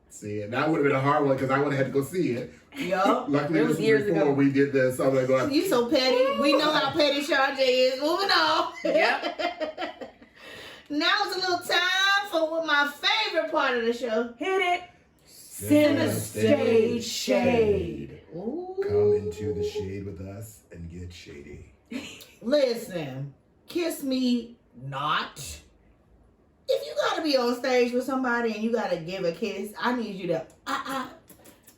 Speaker 3: See, and that would have been a hard one because I would have had to go see it.
Speaker 4: Yup.
Speaker 3: Luckily, it was years ago we did this. So I'm like,
Speaker 4: you so petty. We know how petty ShawnJ is. Moving on.
Speaker 2: Yep.
Speaker 4: Now it's a little time for my favorite part of the show.
Speaker 2: Hit it.
Speaker 4: Center Stage Shade.
Speaker 3: Ooh. Come into the shade with us and get shady.
Speaker 4: Listen, kiss me not. If you gotta be on stage with somebody and you gotta give a kiss, I need you to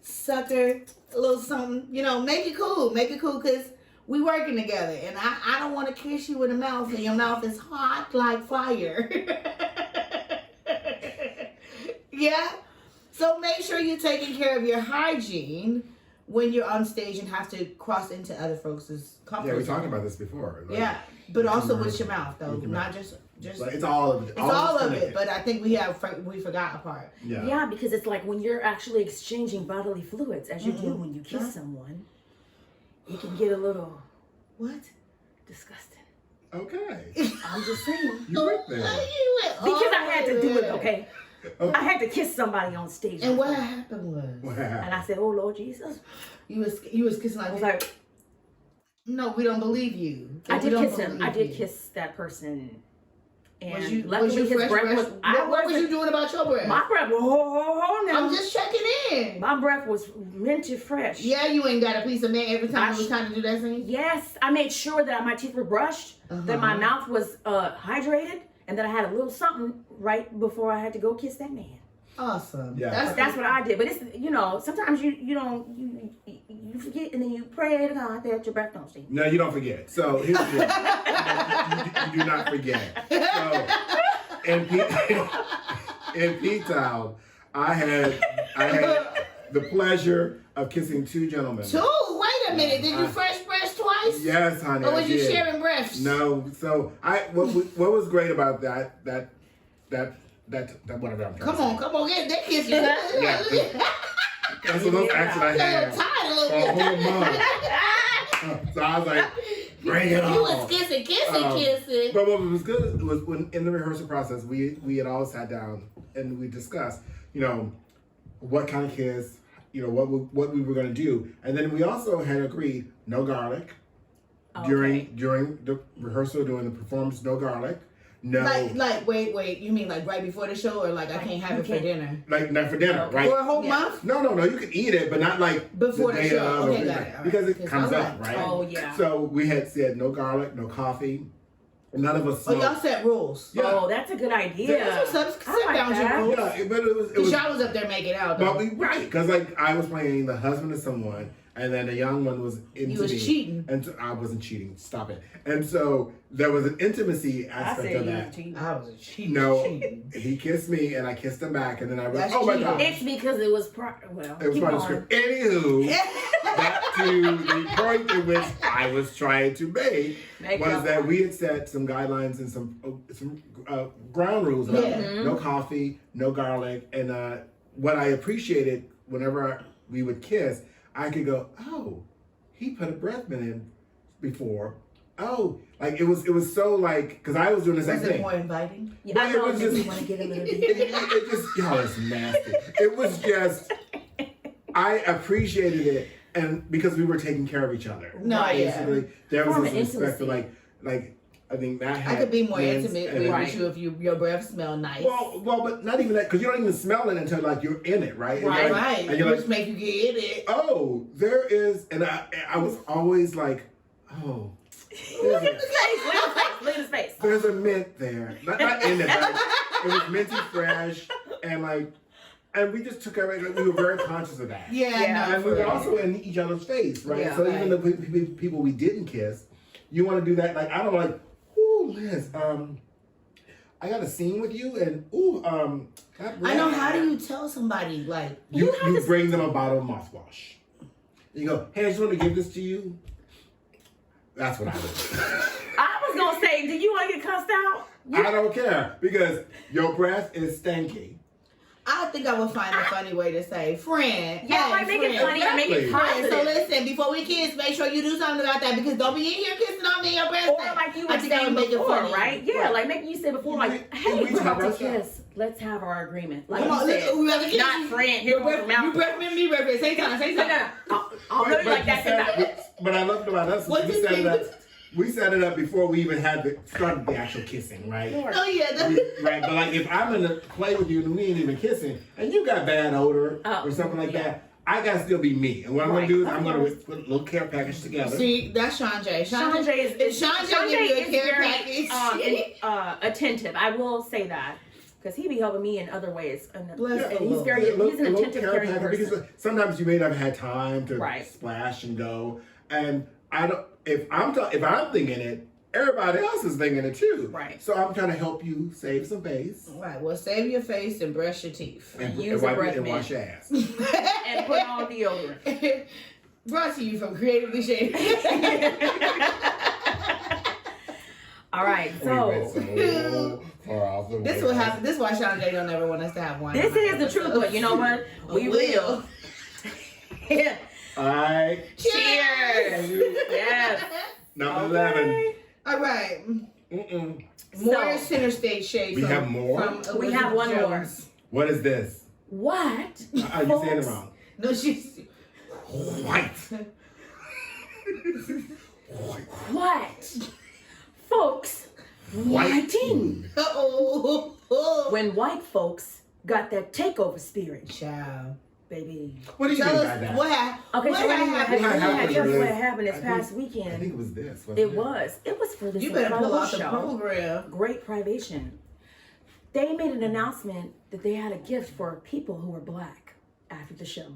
Speaker 4: sucker a little something, make it cool because we working together and I don't want to kiss you in the mouth and your mouth is hot like fire. Yeah, so make sure you're taking care of your hygiene when you're on stage and have to cross into other folks' comfort.
Speaker 3: Yeah, we talked about this before.
Speaker 4: Like, yeah, but also with your mouth though, not just
Speaker 3: like, it's all of it.
Speaker 4: It's all of it, but I think we forgot a part.
Speaker 2: Yeah, because it's like when you're actually exchanging bodily fluids, as you do when you kiss someone, you can get a little disgusting.
Speaker 3: Okay.
Speaker 2: I'm just saying.
Speaker 3: You went there.
Speaker 2: Because I had to do it, okay? I had to kiss somebody on stage.
Speaker 4: And what happened was?
Speaker 2: And I said, "Oh Lord Jesus."
Speaker 4: You was kissing like.
Speaker 2: I was like,
Speaker 4: "No, we don't believe you."
Speaker 2: I did kiss him. I did kiss that person. And luckily his breath was...
Speaker 4: What was you doing about your breath?
Speaker 2: My breath was...
Speaker 4: I'm just checking in.
Speaker 2: My breath was minty fresh.
Speaker 4: Yeah, you ain't got a piece of man every time you was trying to do that thing?
Speaker 2: Yes. I made sure that my teeth were brushed, that my mouth was hydrated, and that I had a little something right before I had to go kiss that man.
Speaker 4: Awesome.
Speaker 3: Yeah.
Speaker 2: That's what I did. But it's, sometimes you forget and then you pray to God that your breath don't stink.
Speaker 3: No, you don't forget. So here's the thing. You do not forget. So in P-Town, I had the pleasure of kissing two gentlemen.
Speaker 4: Two? Wait a minute. Did you fresh breath twice?
Speaker 3: Yes, honey.
Speaker 4: Or was you sharing breaths?
Speaker 3: No. So what was great about that whatever I'm trying to say.
Speaker 4: Come on, get that kiss.
Speaker 3: That's a little accent I had for a whole month. So I was like, bring it on.
Speaker 4: You was kissing.
Speaker 3: But what was good was when in the rehearsal process, we had all sat down and we discussed, what kind of kiss, what we were going to do. And then we also had agreed no garlic.
Speaker 2: Okay.
Speaker 3: During the rehearsal, during the performance, no garlic. No.
Speaker 4: Like, wait. You mean like right before the show, or like I can't have it for dinner?
Speaker 3: Like not for dinner, right?
Speaker 4: For a whole month?
Speaker 3: No. You can eat it, but not like
Speaker 4: before the show. Okay, got it.
Speaker 3: Because it comes up, right?
Speaker 2: Oh yeah.
Speaker 3: So we had said no garlic, no coffee. None of us smoked.
Speaker 4: Oh, y'all set rules.
Speaker 2: Yeah. Oh, that's a good idea.
Speaker 4: Yeah, sit down your rules.
Speaker 3: Yeah, but it was.
Speaker 4: Y'all was up there making out.
Speaker 3: But right, because like I was playing the husband of someone, And then the young one was into
Speaker 4: You was
Speaker 3: me.
Speaker 4: cheating.
Speaker 3: And so, I wasn't cheating. Stop it. And so there was an intimacy aspect of that.
Speaker 4: I was a cheating.
Speaker 3: No,
Speaker 4: cheating.
Speaker 3: he kissed me and I kissed him back, and then I went,
Speaker 4: That's
Speaker 3: "Oh my
Speaker 4: cheating.
Speaker 3: god!"
Speaker 2: It's because it was
Speaker 3: It was
Speaker 2: keep
Speaker 3: part of the
Speaker 2: going.
Speaker 3: script. Anywho, back to the point in which I was trying to make was that we had set some guidelines and some ground rules about no coffee, no garlic, and what I appreciated whenever we would kiss, I could go, "Oh, he put a breath mint in before." Oh, like it was so like, because I was doing the same
Speaker 4: Was it
Speaker 3: thing.
Speaker 4: more inviting?
Speaker 2: Yeah,
Speaker 3: But
Speaker 2: I
Speaker 3: it
Speaker 2: know
Speaker 3: was
Speaker 2: it makes
Speaker 3: just-
Speaker 2: me want to get a little
Speaker 3: it just, y'all, it's nasty. It was just, I appreciated it, and because we were taking care of each other.
Speaker 4: No,
Speaker 3: Basically, there was
Speaker 2: Form
Speaker 3: this
Speaker 2: of
Speaker 3: respect for
Speaker 2: intimacy.
Speaker 3: like I think Matt had.
Speaker 4: I could be more
Speaker 3: men's
Speaker 4: intimate
Speaker 3: and-
Speaker 4: with you if your breath smelled nice.
Speaker 3: Well, but not even that, because you don't even smell it until like you're in it, right? And
Speaker 4: right,
Speaker 3: you're like,
Speaker 4: right.
Speaker 3: And you're
Speaker 4: Which
Speaker 3: like,
Speaker 4: make you get in it.
Speaker 3: oh, there is, and I was always like, oh,
Speaker 2: Look at his face. Look at his face.
Speaker 3: there's a mint there, not in it, but it was minty fresh, and we just took everything. We were very conscious of that.
Speaker 4: Yeah, no,
Speaker 3: And we
Speaker 4: for
Speaker 3: were
Speaker 4: real.
Speaker 3: also in each other's face, right?
Speaker 4: Yeah,
Speaker 3: so
Speaker 4: right.
Speaker 3: even the people we didn't kiss, you want to do that. Like I don't like, ooh, Liz, I got a scene with you, and
Speaker 4: I know. How do you tell somebody like?
Speaker 3: you bring them a bottle of mouthwash? You go, hey, I just want to give this to you. That's what I would do.
Speaker 2: I was gonna say, do you want to get cussed out?
Speaker 3: I don't care because your breath is stinky.
Speaker 4: I think I would find a funny way to say, friend.
Speaker 2: Yeah,
Speaker 4: hey,
Speaker 2: like make it
Speaker 4: friend.
Speaker 2: funny or make it
Speaker 3: Exactly.
Speaker 4: Friend,
Speaker 2: positive.
Speaker 4: so listen, before we kiss, make sure you do something about that because don't be in here kissing on me in your breath.
Speaker 2: Or like you were
Speaker 4: I think that
Speaker 2: saying
Speaker 4: would make it
Speaker 2: before,
Speaker 4: funny.
Speaker 2: right? Yeah, like maybe you said before, like, hey,
Speaker 3: we
Speaker 2: we're about to
Speaker 3: talk about
Speaker 2: kiss. Let's have our agreement. Like
Speaker 4: Come
Speaker 2: you
Speaker 4: on,
Speaker 2: said,
Speaker 4: we have to kiss.
Speaker 2: not friend.
Speaker 4: Your
Speaker 2: Here
Speaker 4: breath,
Speaker 2: goes the mouth.
Speaker 4: you breath me, breath. Say something, say
Speaker 2: No,
Speaker 4: something.
Speaker 2: no, I'll know you like that.
Speaker 3: But I loved about us.
Speaker 4: What
Speaker 3: We
Speaker 4: did
Speaker 3: set it
Speaker 4: you-
Speaker 3: up. We set it up before we even started the actual kissing, right?
Speaker 4: Oh yeah, that's
Speaker 3: Right, but like if I'm gonna play with you and we ain't even kissing, and you got bad odor or something like that, I gotta still be me. And what I'm gonna do is I'm gonna put a little care package together.
Speaker 4: See, that's ShawnJ.
Speaker 2: ShawnJ is
Speaker 4: ShawnJ give you a care
Speaker 2: very
Speaker 4: package.
Speaker 2: attentive. I will say that because he be helping me in other ways, and
Speaker 4: Bless
Speaker 2: he's
Speaker 4: the
Speaker 2: very
Speaker 3: Lord.
Speaker 2: he's an
Speaker 3: A little
Speaker 2: attentive,
Speaker 3: care
Speaker 2: caring
Speaker 3: package,
Speaker 2: person.
Speaker 3: because sometimes you may not have had time to
Speaker 2: Right.
Speaker 3: splash and go, and I don't. If I'm thinking it, everybody else is thinking it too.
Speaker 2: Right.
Speaker 3: So I'm trying to help you save some face
Speaker 4: Right. Well, save your face and brush your teeth.
Speaker 3: and
Speaker 2: Use a breath mint.
Speaker 3: wash your ass.
Speaker 2: And put on deodorant.
Speaker 4: Brought to you from Creatively Shady.
Speaker 2: All right,
Speaker 3: We went
Speaker 2: so
Speaker 3: so far off the
Speaker 4: This is what happens. This is why ShawnJ don't ever want us to have wine.
Speaker 2: this is the truth, but you know what? We will. Yeah.
Speaker 3: All right.
Speaker 2: Cheers. Yes.
Speaker 3: Number 11.
Speaker 4: All right.
Speaker 3: Mm-mm.
Speaker 4: More
Speaker 2: So-
Speaker 4: center stage shade.
Speaker 3: We have more?
Speaker 4: From
Speaker 2: We have one more.
Speaker 4: Jones.
Speaker 3: What is this?
Speaker 2: What?
Speaker 3: You saying it wrong.
Speaker 4: No, she's.
Speaker 3: White.
Speaker 2: What? Folks,
Speaker 3: White
Speaker 2: whiting.
Speaker 3: food.
Speaker 4: Uh-oh.
Speaker 2: When white folks got that takeover spirit,
Speaker 4: Child.
Speaker 2: baby.
Speaker 3: What do you
Speaker 4: Tell
Speaker 3: mean by
Speaker 4: us
Speaker 3: that?
Speaker 4: what happened.
Speaker 2: Okay,
Speaker 4: what
Speaker 2: so let me
Speaker 4: happened?
Speaker 2: tell you what
Speaker 3: Liz?
Speaker 2: happened this
Speaker 3: I
Speaker 2: past
Speaker 3: think- I
Speaker 2: weekend.
Speaker 3: think it was this. wasn't
Speaker 2: It was. It was for this
Speaker 4: You better pull
Speaker 2: incredible
Speaker 4: out the
Speaker 2: show,
Speaker 4: program.
Speaker 2: Great Privation. They made an announcement that they had a gift for people who were black after the show.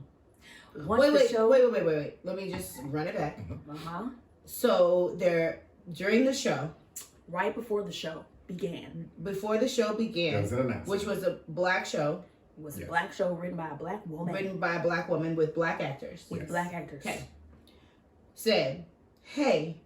Speaker 2: Once the
Speaker 4: Wait.
Speaker 2: show,
Speaker 4: Let me just run it back.
Speaker 2: uh-huh,
Speaker 4: So during the show,
Speaker 2: right before the show began,
Speaker 4: before the show
Speaker 3: There
Speaker 4: began,
Speaker 3: was an announcement.
Speaker 4: which was a black show
Speaker 2: it was a
Speaker 3: Yes.
Speaker 2: black show written by a black woman
Speaker 4: written by a black woman with black actors,
Speaker 2: with
Speaker 3: Yes.
Speaker 2: black actors.
Speaker 4: Okay. said, hey,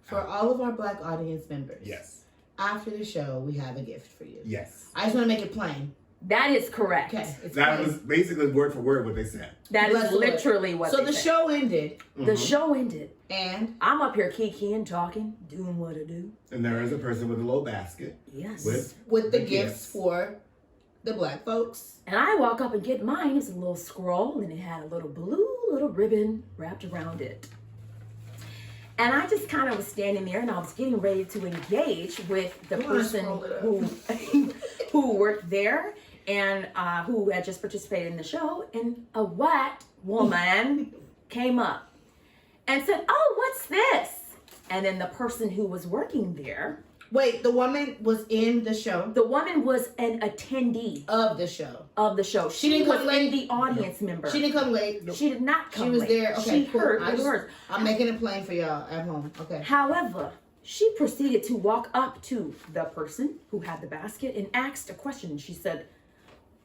Speaker 4: for all of our black audience members,
Speaker 3: Yes.
Speaker 4: after the show, we have a gift for you.
Speaker 3: Yes.
Speaker 4: I just want to make it plain.
Speaker 2: That is correct.
Speaker 4: Okay. It's
Speaker 3: That
Speaker 4: plain.
Speaker 3: was basically word for word what they said.
Speaker 2: That
Speaker 4: Bless
Speaker 2: is
Speaker 4: the Lord.
Speaker 2: literally what
Speaker 4: So
Speaker 2: they
Speaker 4: the
Speaker 2: said.
Speaker 4: show ended,
Speaker 2: The show ended.
Speaker 4: and
Speaker 2: I'm up here kikiing, talking, doing what I do.
Speaker 3: And there is a person with a little basket
Speaker 2: Yes.
Speaker 4: with the
Speaker 3: The
Speaker 4: gifts
Speaker 3: gifts.
Speaker 4: for the black folks.
Speaker 2: And I walk up and get mine. It's a little scroll, and it had a little blue little ribbon wrapped around it. And I just kind of was standing there, and I was getting ready to engage with the
Speaker 4: You wanna
Speaker 2: person
Speaker 4: scroll it up.
Speaker 2: who worked there and who had just participated in the show. And a white woman came up and said, "Oh, what's this?" And then the person who was working there
Speaker 4: Wait, the woman was in the show?
Speaker 2: The woman was an attendee
Speaker 4: of the show.
Speaker 2: She
Speaker 4: didn't
Speaker 2: was
Speaker 4: come late?
Speaker 2: in the audience member.
Speaker 4: She didn't come late?
Speaker 2: She did not come
Speaker 4: late. She was
Speaker 2: late.
Speaker 4: there. Okay,
Speaker 2: she
Speaker 4: cool.
Speaker 2: heard.
Speaker 4: I'm making it plain for y'all at home. Okay.
Speaker 2: However, she proceeded to walk up to the person who had the basket and asked a question. She said,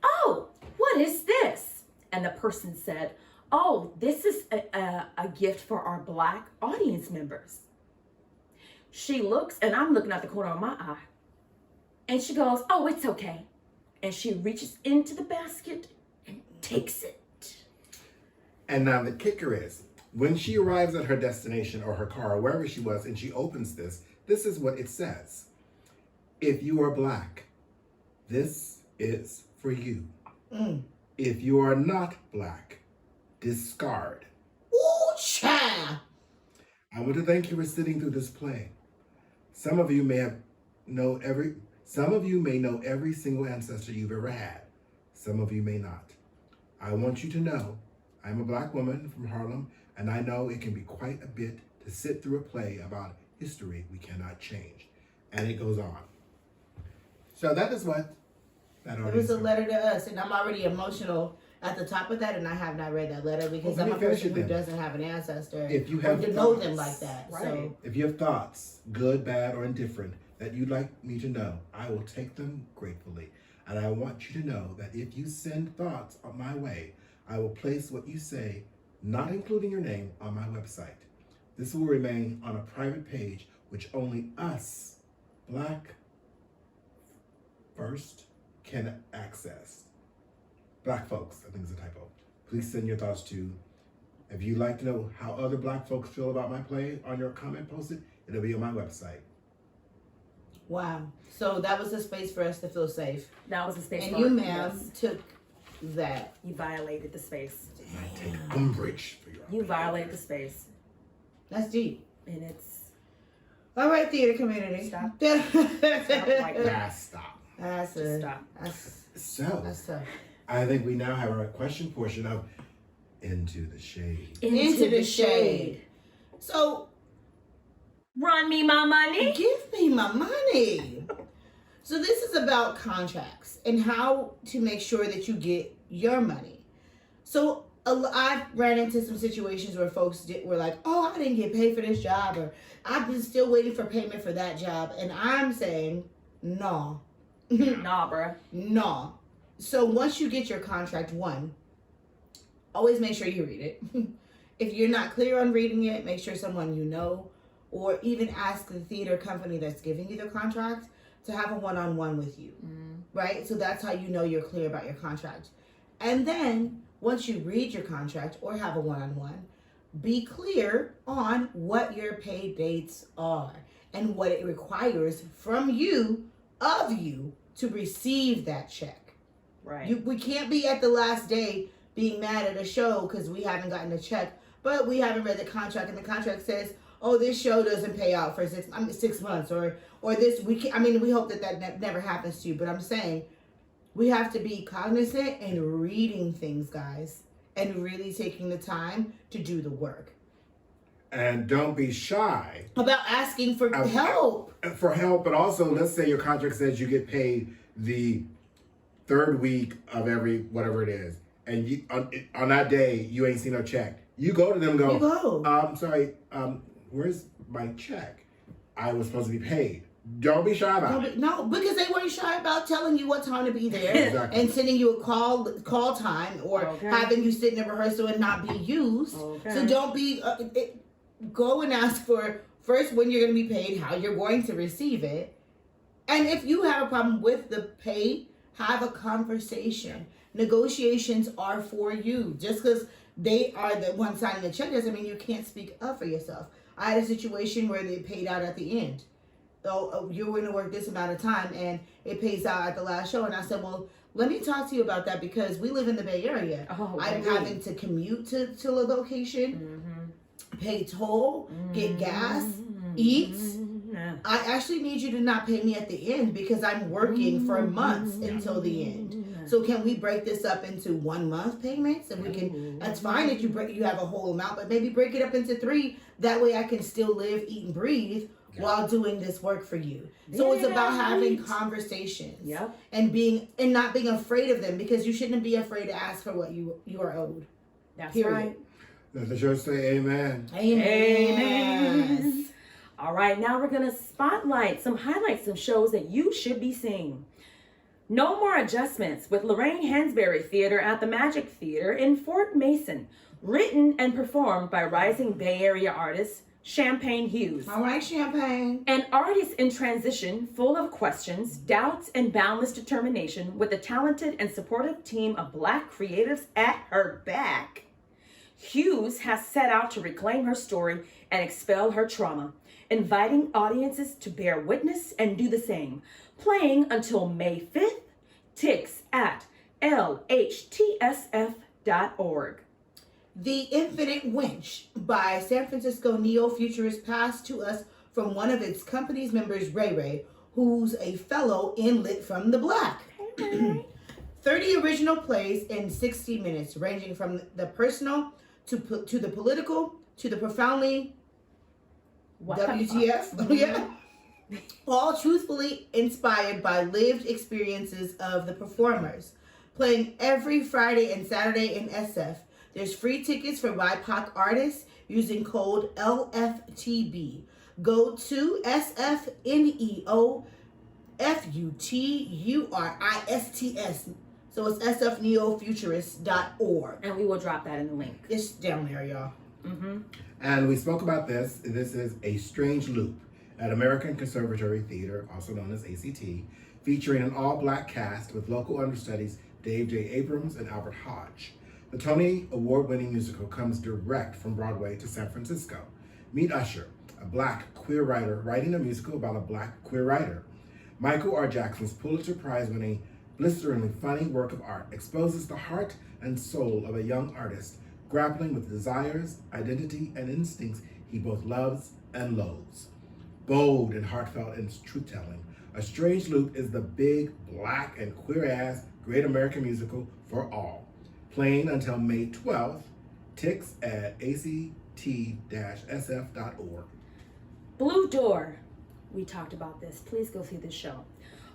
Speaker 2: "Oh, what is this?" And the person said, "Oh, this is a gift for our Black audience members." She looks, and I'm looking at the corner of my eye, and she goes, "Oh, it's okay." And she reaches into the basket and takes it.
Speaker 3: And now the kicker is, when she arrives at her destination or her car or wherever she was and she opens this is what it says. If you are Black, this is for you. If you are not Black, discard.
Speaker 4: Ooh, child.
Speaker 3: I want to thank you for sitting through this play. Some of you may know every single ancestor you've ever had. Some of you may not. I want you to know I'm a Black woman from Harlem, and I know it can be quite a bit to sit through a play about history we cannot change. And it goes on. So that is what that audience.
Speaker 4: It was a letter to us, and I'm already emotional at the top of that, and I have not read that letter because I'm a person who doesn't have an ancestor
Speaker 3: if you have
Speaker 4: or to know them like that.
Speaker 2: Right.
Speaker 4: So
Speaker 3: if you have thoughts, good, bad, or indifferent, that you'd like me to know, I will take them gratefully. And I want you to know that if you send thoughts on my way, I will place what you say, not including your name, on my website. This will remain on a private page, which only us, Black first, can access. Black folks, I think it's a typo. Please send your thoughts to, if you'd like to know how other Black folks feel about my play on your comment posted, it'll be on my website.
Speaker 4: wow. So that was a space for us to feel safe.
Speaker 2: That was a space
Speaker 4: And
Speaker 2: for
Speaker 4: you,
Speaker 2: us.
Speaker 4: ma'am,
Speaker 2: Yes.
Speaker 4: took that.
Speaker 2: You violated the space.
Speaker 3: I take umbrage for your
Speaker 2: You violated the space.
Speaker 4: That's deep.
Speaker 2: And it's...
Speaker 4: All right, theater community.
Speaker 2: Stop.
Speaker 4: Stop
Speaker 2: right there.
Speaker 3: Last stop.
Speaker 4: That's
Speaker 2: Just stop.
Speaker 3: So,
Speaker 4: That's tough.
Speaker 3: I think we now have our question portion of Into the Shade.
Speaker 4: Into the shade. So,
Speaker 2: Run me my money.
Speaker 4: give me my money. So this is about contracts and how to make sure that you get your money. So I've ran into some situations where folks were like, "Oh, I didn't get paid for this job," or "I've been still waiting for payment for that job," and I'm saying, no,
Speaker 2: Nah, bruh.
Speaker 4: no. So once you get your contract, always make sure you read it. If you're not clear on reading it, make sure someone you know, or even ask the theater company that's giving you the contract to have a one-on-one with you, right? So that's how you know you're clear about your contract. And then once you read your contract or have a one-on-one, be clear on what your pay dates are and what it requires from you, of you, to receive that check.
Speaker 2: Right.
Speaker 4: We can't be at the last day being mad at a show because we haven't gotten a check, but we haven't read the contract, and the contract says, "Oh, this show doesn't pay out for 6 months," or this week. I mean, we hope that never happens to you, but I'm saying we have to be cognizant and reading things, guys, and really taking the time to do the work.
Speaker 3: And don't be shy
Speaker 4: About asking for help.
Speaker 3: For help, but also, let's say your contract says you get paid the third week of every whatever it is, and you on that day you ain't seen no check. You go to them and go,
Speaker 4: You go.
Speaker 3: I'm sorry, where's my check? I was supposed to be paid. Don't be shy about it.
Speaker 4: No, because they weren't shy about telling you what time to be there
Speaker 3: Exactly.
Speaker 4: and sending you a call time, or having you sit in a rehearsal and not be used.
Speaker 2: Okay.
Speaker 4: So don't be, go and ask for first when you're going to be paid, how you're going to receive it. And if you have a problem with the pay, have a conversation. Negotiations are for you. Just because they are the one signing the check doesn't mean you can't speak up for yourself. I had a situation where they paid out at the end. Oh, you're going to work this amount of time and it pays out at the last show. And I said, well, let me talk to you about that because we live in the Bay Area. I'm having to commute to a location, pay toll, get gas, eat. I actually need you to not pay me at the end because I'm working for months until the end. So can we break this up into 1 month payments? And we can, that's fine if you have a whole amount, but maybe break it up into 3. That way I can still live, eat, and breathe while doing this work for you. So it's about having conversations and not being afraid of them, because you shouldn't be afraid to ask for what you are owed.
Speaker 2: That's
Speaker 4: period.
Speaker 2: right.
Speaker 3: Let the church say amen.
Speaker 2: Amen. All right, now we're going to highlight some shows that you should be seeing. No More Adjustments with Lorraine Hansberry Theatre at the Magic Theater in Fort Mason. Written and performed by rising Bay Area artist Champagne Hughes.
Speaker 4: All right, Champagne.
Speaker 2: An artist in transition, full of questions, doubts, and boundless determination, with a talented and supportive team of Black creatives at her back. Hughes has set out to reclaim her story and expel her trauma, inviting audiences to bear witness and do the same. Playing until May 5th, tickets at LHTSF.org.
Speaker 4: The Infinite Winch by San Francisco Neo-Futurists passed to us from one of its company's members, Ray Ray, who's a fellow in Lit from the Black. 30 original plays in 60 minutes, ranging from the personal to the political to the profoundly WTF. All truthfully inspired by lived experiences of the performers. Playing every Friday and Saturday in SF. There's free tickets for BIPOC artists using code LFTB. Go to SFNEOFUTURISTS. So it's sfneofuturists.org.
Speaker 2: And we will drop that in the link.
Speaker 4: It's down there, y'all.
Speaker 2: Mm-hmm.
Speaker 3: And we spoke about this. This is A Strange Loop at American Conservatory Theatre, also known as ACT, featuring an all-Black cast with local understudies Dave J. Abrams and Albert Hodge. The Tony Award-winning musical comes direct from Broadway to San Francisco. Meet Usher, a Black queer writer writing a musical about a Black queer writer. Michael R. Jackson's Pulitzer Prize-winning, blisteringly funny work of art exposes the heart and soul of a young artist grappling with desires, identity, and instincts he both loves and loathes. Bold and heartfelt in its truth-telling, A Strange Loop is the big, Black, and queer-ass great American musical for all. Playing until May 12th, tickets at act-sf.org.
Speaker 2: Blue Door. We talked about this. Please go see this show.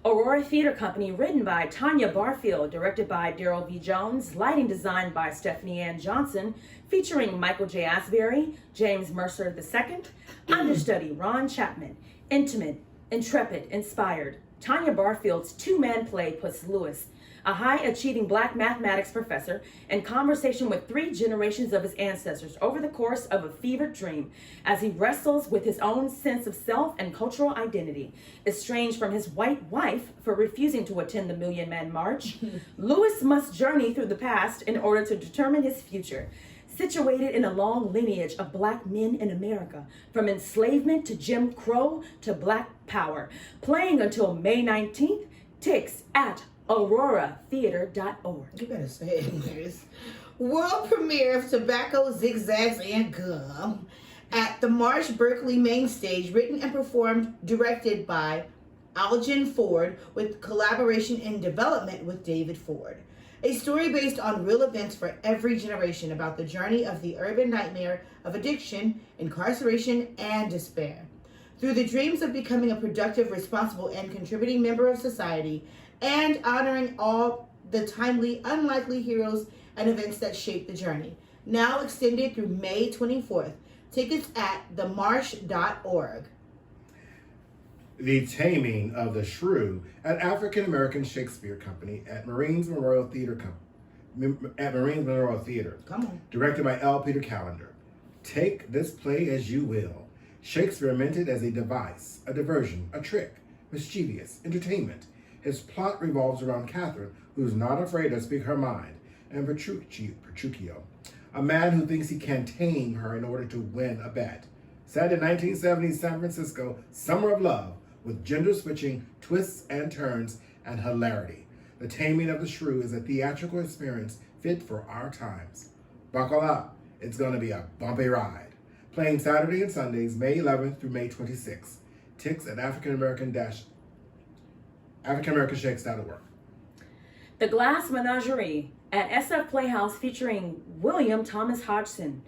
Speaker 2: Aurora Theater Company, written by Tanya Barfield, directed by Daryl V. Jones, lighting designed by Stephanie Ann Johnson, featuring Michael J. Asbury, James Mercer II, understudy Ron Chapman, intimate, intrepid, inspired. Tanya Barfield's two-man play puts Lewis, a high-achieving Black mathematics professor, in conversation with 3 generations of his ancestors over the course of a fevered dream as he wrestles with his own sense of self and cultural identity. Estranged from his white wife for refusing to attend the Million Man March, Lewis must journey through the past in order to determine his future. Situated in a long lineage of Black men in America, from enslavement to Jim Crow to Black power. Playing until May 19th, tickets at auroratheater.org.
Speaker 4: You better say it, Liz. World premiere of Tobacco, Zigzags, and Gum at the Marsh Berkeley main stage, written and performed, directed by Algin Ford, with collaboration and development with David Ford. A story based on real events for every generation about the journey of the urban nightmare of addiction, incarceration, and despair. Through the dreams of becoming a productive, responsible, and contributing member of society, and honoring all the timely, unlikely heroes and events that shape the journey. Now extended through May 24th. Tickets at themarsh.org.
Speaker 3: The Taming of the Shrew at African American Shakespeare Company at Marin's Memorial Theater.
Speaker 4: Come on.
Speaker 3: Directed by L. Peter Callender. Take this play as you will. Shakespeare meant it as a device, a diversion, a trick, mischievous, entertainment. His plot revolves around Catherine, who's not afraid to speak her mind, and Petruchio, a man who thinks he can tame her in order to win a bet. Set in 1970s San Francisco, Summer of Love, with gender-switching twists and turns and hilarity. The Taming of the Shrew is a theatrical experience fit for our times. Buckle up, it's going to be a bumpy ride. Playing Saturday and Sundays, May 11th through May 26th. Tickets at AfricanAmericanShakes.org.
Speaker 2: The Glass Menagerie at SF Playhouse, featuring William Thomas Hodgson.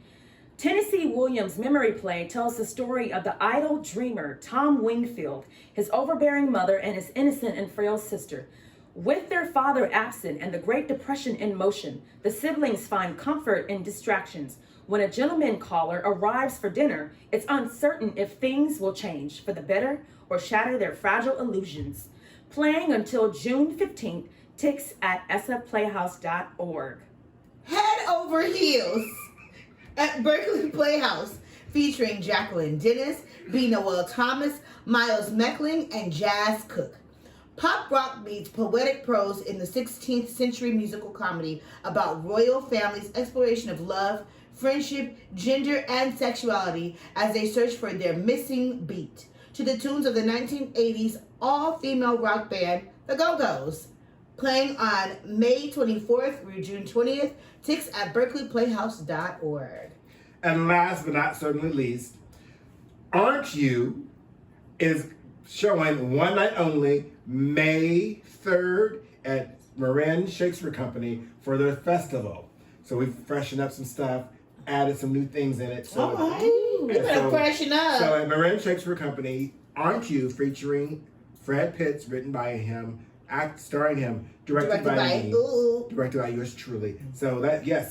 Speaker 2: Tennessee Williams' memory play tells the story of the idle dreamer, Tom Wingfield, his overbearing mother, and his innocent and frail sister. With their father absent and the Great Depression in motion, the siblings find comfort in distractions. When a gentleman caller arrives for dinner, it's uncertain if things will change for the better or shatter their fragile illusions. Playing until June 15th, tickets at sfplayhouse.org.
Speaker 4: Head Over Heels at Berkeley Playhouse, featuring Jacqueline Dennis, B. Noel Thomas, Miles Meckling, and Jazz Cook. Pop rock meets poetic prose in the 16th century musical comedy about royal families' exploration of love, friendship, gender, and sexuality as they search for their missing beat, to the tunes of the 1980s all-female rock band, The Go-Go's. Playing on May 24th through June 20th, tickets at berkeleyplayhouse.org.
Speaker 3: And last but not certainly least, Aren't You is showing one night only, May 3rd at Marin Shakespeare Company for their festival. So we've freshened up some stuff, added some new things in it. So,
Speaker 4: all right, you better freshen up.
Speaker 3: So at Marin Shakespeare Company, Aren't You, featuring Fred Pitts, written by him, starring him, directed by me, directed by yours truly. So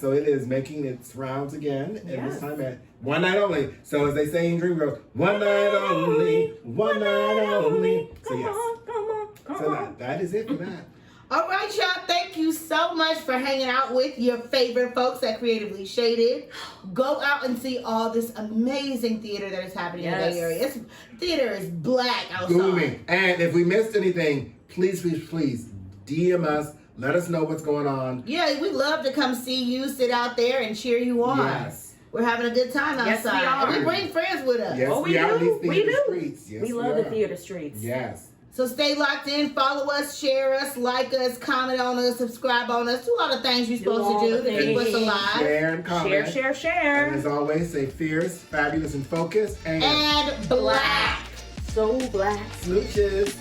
Speaker 3: so it is making its rounds again, and this time at one night only. So as they say in Dreamgirls, one night only, one night only. So yes, so that is it for that.
Speaker 4: All right, y'all. Thank you so much for hanging out with your favorite folks at Creatively Shaded. Go out and see all this amazing theater that is happening in the Bay Area. Theater is black outside.
Speaker 3: Booming. And if we missed anything, please DM us. Let us know what's going on.
Speaker 4: Yeah, we'd love to come see you, sit out there, and cheer you on.
Speaker 3: Yes.
Speaker 4: We're having a good time outside.
Speaker 2: Yes, we are.
Speaker 4: And we bring friends with us.
Speaker 3: Yes,
Speaker 2: we
Speaker 3: we are
Speaker 2: do.
Speaker 3: these theater streets. Yes,
Speaker 2: we love the theater streets.
Speaker 3: Yes.
Speaker 4: So stay locked in, follow us, share us, like us, comment on us, subscribe on us, do all the things you're supposed to do to keep us alive.
Speaker 3: Share and comment.
Speaker 2: Share.
Speaker 3: And as always, stay fierce, fabulous, and focused.
Speaker 4: And black.
Speaker 2: So black.
Speaker 3: Smooches.